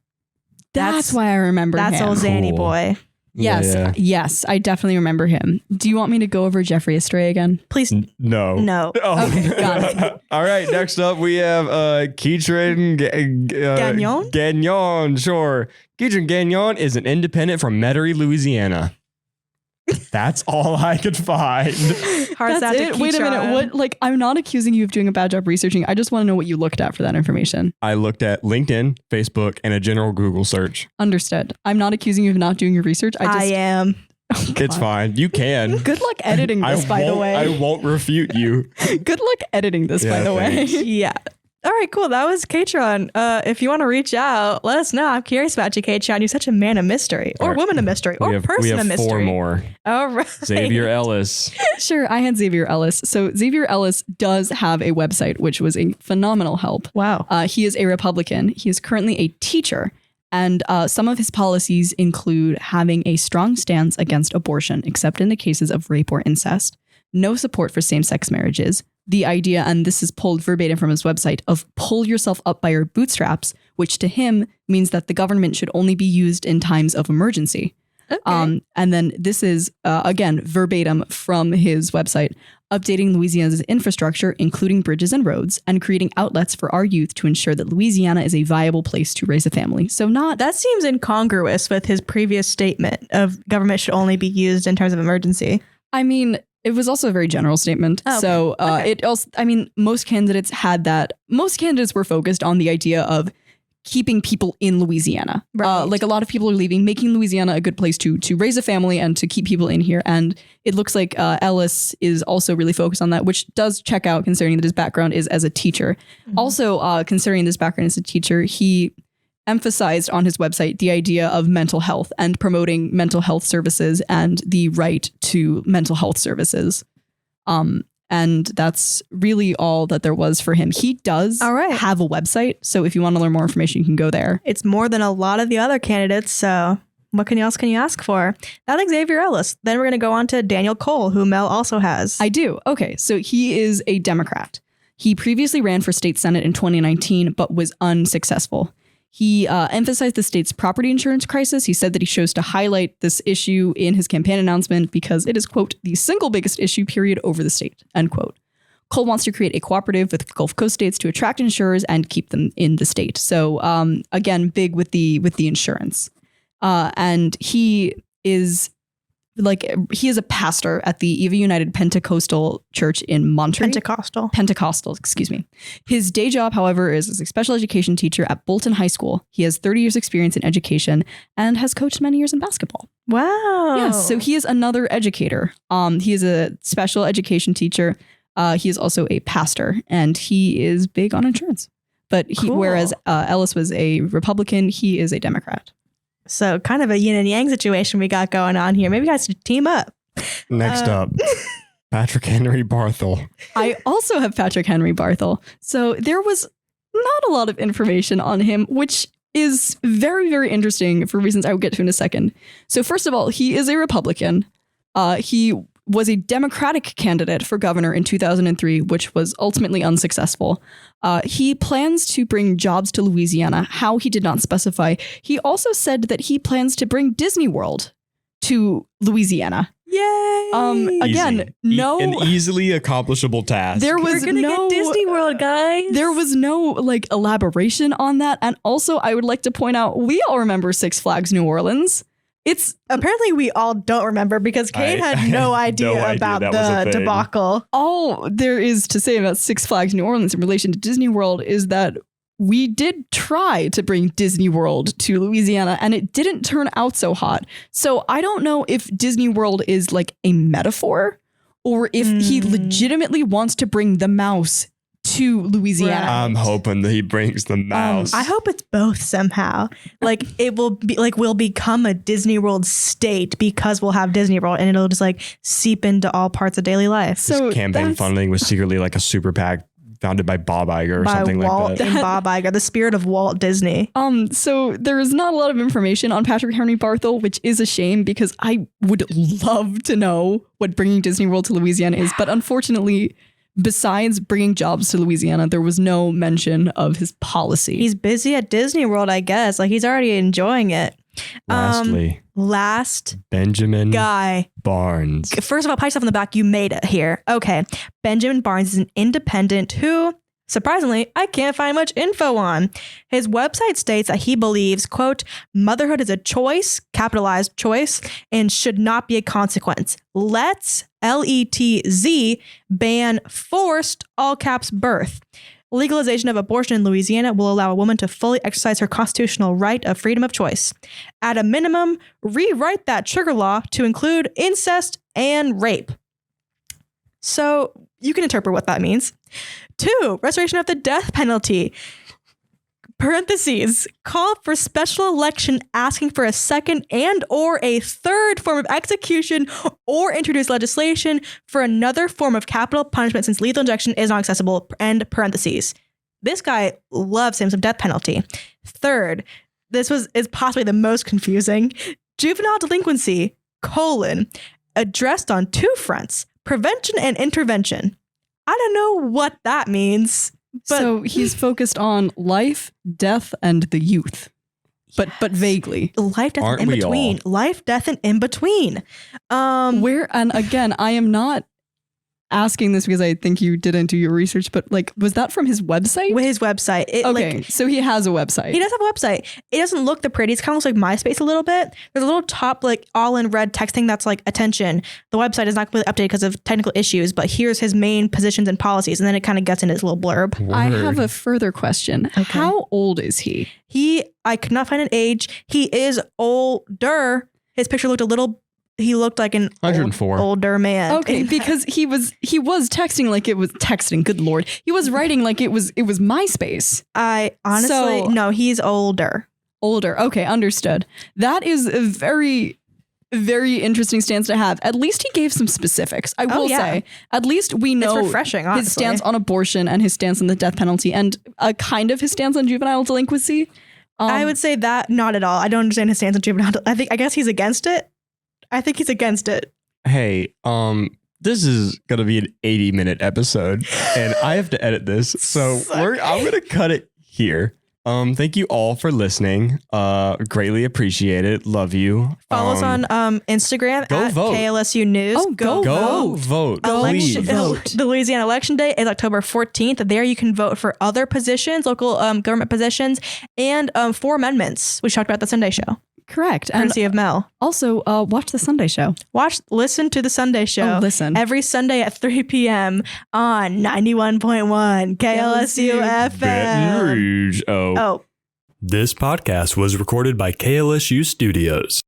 That's why I remember him. That's old Zanny Cool. boy. Yes, I definitely remember him. Do you want me to go over Jeffrey Istre again? Please. No. No. Oh. Okay, got it. All right, next up we have Keatron Gagnon? Gagnon, sure. Keatron Gagnon is an independent from Metairie, Louisiana. That's all I could find. Hearts out That's to it. Wait a minute. Keatron. What? Like, I'm not accusing you of doing a bad job researching. I just want to know what you looked at for that information. I looked at LinkedIn, Facebook, and a general Google search. Understood. I'm not accusing you of not doing your research. I am. Oh, It's fine. You can. Good luck editing this, by the way. I won't refute you. Good luck editing this, by Yeah, the way. thanks. Yeah. All right, cool. That was Katron. If you want to reach out, let us know. I'm curious about you, Katron. You're such a man of mystery, or All right. woman of mystery, or person of we have mystery. 4 more. All right. Xavier Ellis. Sure, I had Xavier Ellis. So Xavier Ellis does have a website, which was a phenomenal help. Wow. He is a Republican. He is currently a teacher. And some of his policies include having a strong stance against abortion, except in the cases of rape or incest, no support for same-sex marriages, the idea, and this is pulled verbatim from his website, of pull yourself up by your bootstraps, which to him means that the government should only be used in times of emergency. Okay. And then this is, again, verbatim from his website, updating Louisiana's infrastructure, including bridges and roads, and creating outlets for our youth to ensure that Louisiana is a viable place to raise a family. So That seems incongruous with his previous statement of government should only be used in times of emergency. I mean, it was also a very general statement. Oh, okay. So Okay. it also, I mean, most candidates had that. Most candidates were focused on the idea of keeping people in Louisiana. Right. Like a lot of people are leaving, making Louisiana a good place to raise a family and to keep people in here. And it looks like Ellis is also really focused on that, which does check out considering that his background is as a teacher. Also, considering this background as a teacher, he emphasized on his website the idea of mental health and promoting mental health services and the right to mental health services. And that's really all that there was for him. He does have a website. So if you want to learn more information, you can go there. It's more than a lot of the other candidates. So what else can you ask for? That's Xavier Ellis. Then we're going to go on to Daniel Cole, who Mel also has. I do. Okay. So he is a Democrat. He previously ran for state senate in 2019, but was unsuccessful. He emphasized the state's property insurance crisis. He said that he chose to highlight this issue in his campaign announcement because it is, quote, the single biggest issue, period, over the state, end quote. Cole wants to create a cooperative with Gulf Coast states to attract insurers and keep them in the state. So again, big with the insurance. And he is a pastor at the Eva United Pentecostal Church in Monterey. Pentecostal, excuse me. His day job, however, is as a special education teacher at Bolton High School. He has 30 years experience in education and has coached many years in basketball. Wow. Yes, so he is another educator. He is a special education teacher. He is also a pastor, and he is big on insurance. But whereas Ellis was a Republican, he is a Democrat. So kind of a yin and yang situation we got going on here. Maybe you guys should team up. Next up, Patrick Henry Barthel. I also have Patrick Henry Barthel. So there was not a lot of information on him, which is very, very interesting for reasons I will get to in a second. So first of all, he is a Republican. He was a Democratic candidate for governor in 2003, which was ultimately unsuccessful. He plans to bring jobs to Louisiana. How, he did not specify. He also said that he plans to bring Disney World to Louisiana. Yay! Again, an easily accomplishable task. There was We're gonna get Disney World, guys. There was no elaboration on that. And also, I would like to point out, we all remember Six Flags New Orleans. It's apparently we all don't remember because Cade had no idea about the debacle. All there is to say about Six Flags New Orleans in relation to Disney World is that we did try to bring Disney World to Louisiana and it didn't turn out so hot. So I don't know if Disney World is like a metaphor or if he legitimately wants to bring the mouse to Louisiana. I'm hoping that he brings the mouse. I hope it's both somehow. Like it will be like we'll become a Disney World state because we'll have Disney World and it'll just like seep into all parts of daily life. So campaign funding was secretly like a super PAC founded by Bob Iger or something Walt like that. And Bob Iger, the spirit of Walt Disney. So there is not a lot of information on Patrick Henry Barthel, which is a shame because I would love to know what bringing Disney World to Louisiana is. But unfortunately, besides bringing jobs to Louisiana, there was no mention of his policy. He's busy at Disney World, I guess. Like he's already enjoying it. Lastly, Benjamin guy Barnes. First of all, pat yourself on the back. You made it here. Okay. Benjamin Barnes is an independent who, surprisingly, I can't find much info on. His website states that he believes, quote, motherhood is a choice, capitalized choice, and should not be a consequence. Let's, LETZ, ban forced, all caps, birth. Legalization of abortion in Louisiana will allow a woman to fully exercise her constitutional right of freedom of choice. At a minimum, rewrite that trigger law to include incest and rape. So you can interpret what that means. 2, restoration of the death penalty. Parentheses, call for special election asking for a second and or a third form of execution or introduce legislation for another form of capital punishment since lethal injection is not accessible, end parentheses. This guy loves him some death penalty. 3rd, this is possibly the most confusing. Juvenile delinquency, addressed on 2 fronts, prevention and intervention. I don't know what that means. But so he's focused on life, death, and the youth, but vaguely. Life, death, and in between. Life, death, and in between. And again, I am not asking this because I think you didn't do your research, but like, was that from his website? With his website. Okay, so he has a website. He does have a website. It doesn't look the prettiest. It kind of looks like MySpace a little bit. There's a little top, like all in red text thing that's like, attention. The website is not completely updated because of technical issues, but here's his main positions and policies. And then it kind of gets into his little blurb. I have a further question. Okay. How old is he? I could not find an age. He is older. His picture looked he looked like an 104. older man. Okay, because he was texting like it was texting. Good Lord. He was writing like it was MySpace. I honestly, no, he's older. Older. Okay, understood. That is a very, very interesting stance to have. At least he gave some specifics. I will say, at least we know it's refreshing, honestly. His stance on abortion and his stance on the death penalty and kind of his stance on juvenile delinquency. I would say that not at all. I don't understand his stance on juvenile. I guess he's against it. I think he's against it. Hey, this is going to be an 80-minute episode and I have to edit this. So I'm going to cut it here. Thank you all for listening. Greatly appreciate it. Love you. Follow us on Instagram go at vote. KLSU News. Oh, go vote. Election, Vote. The Louisiana Election Day is October 14th. There you can vote for other positions, local government positions, and 4 amendments, which we talked about at the Sunday show. Correct. Courtesy of Mel. Also, watch the Sunday show. Listen to the Sunday show. Oh, listen. Every Sunday at 3 p.m. on 91.1 KLSU FM. Baton Rouge. Oh. This podcast was recorded by KLSU Studios.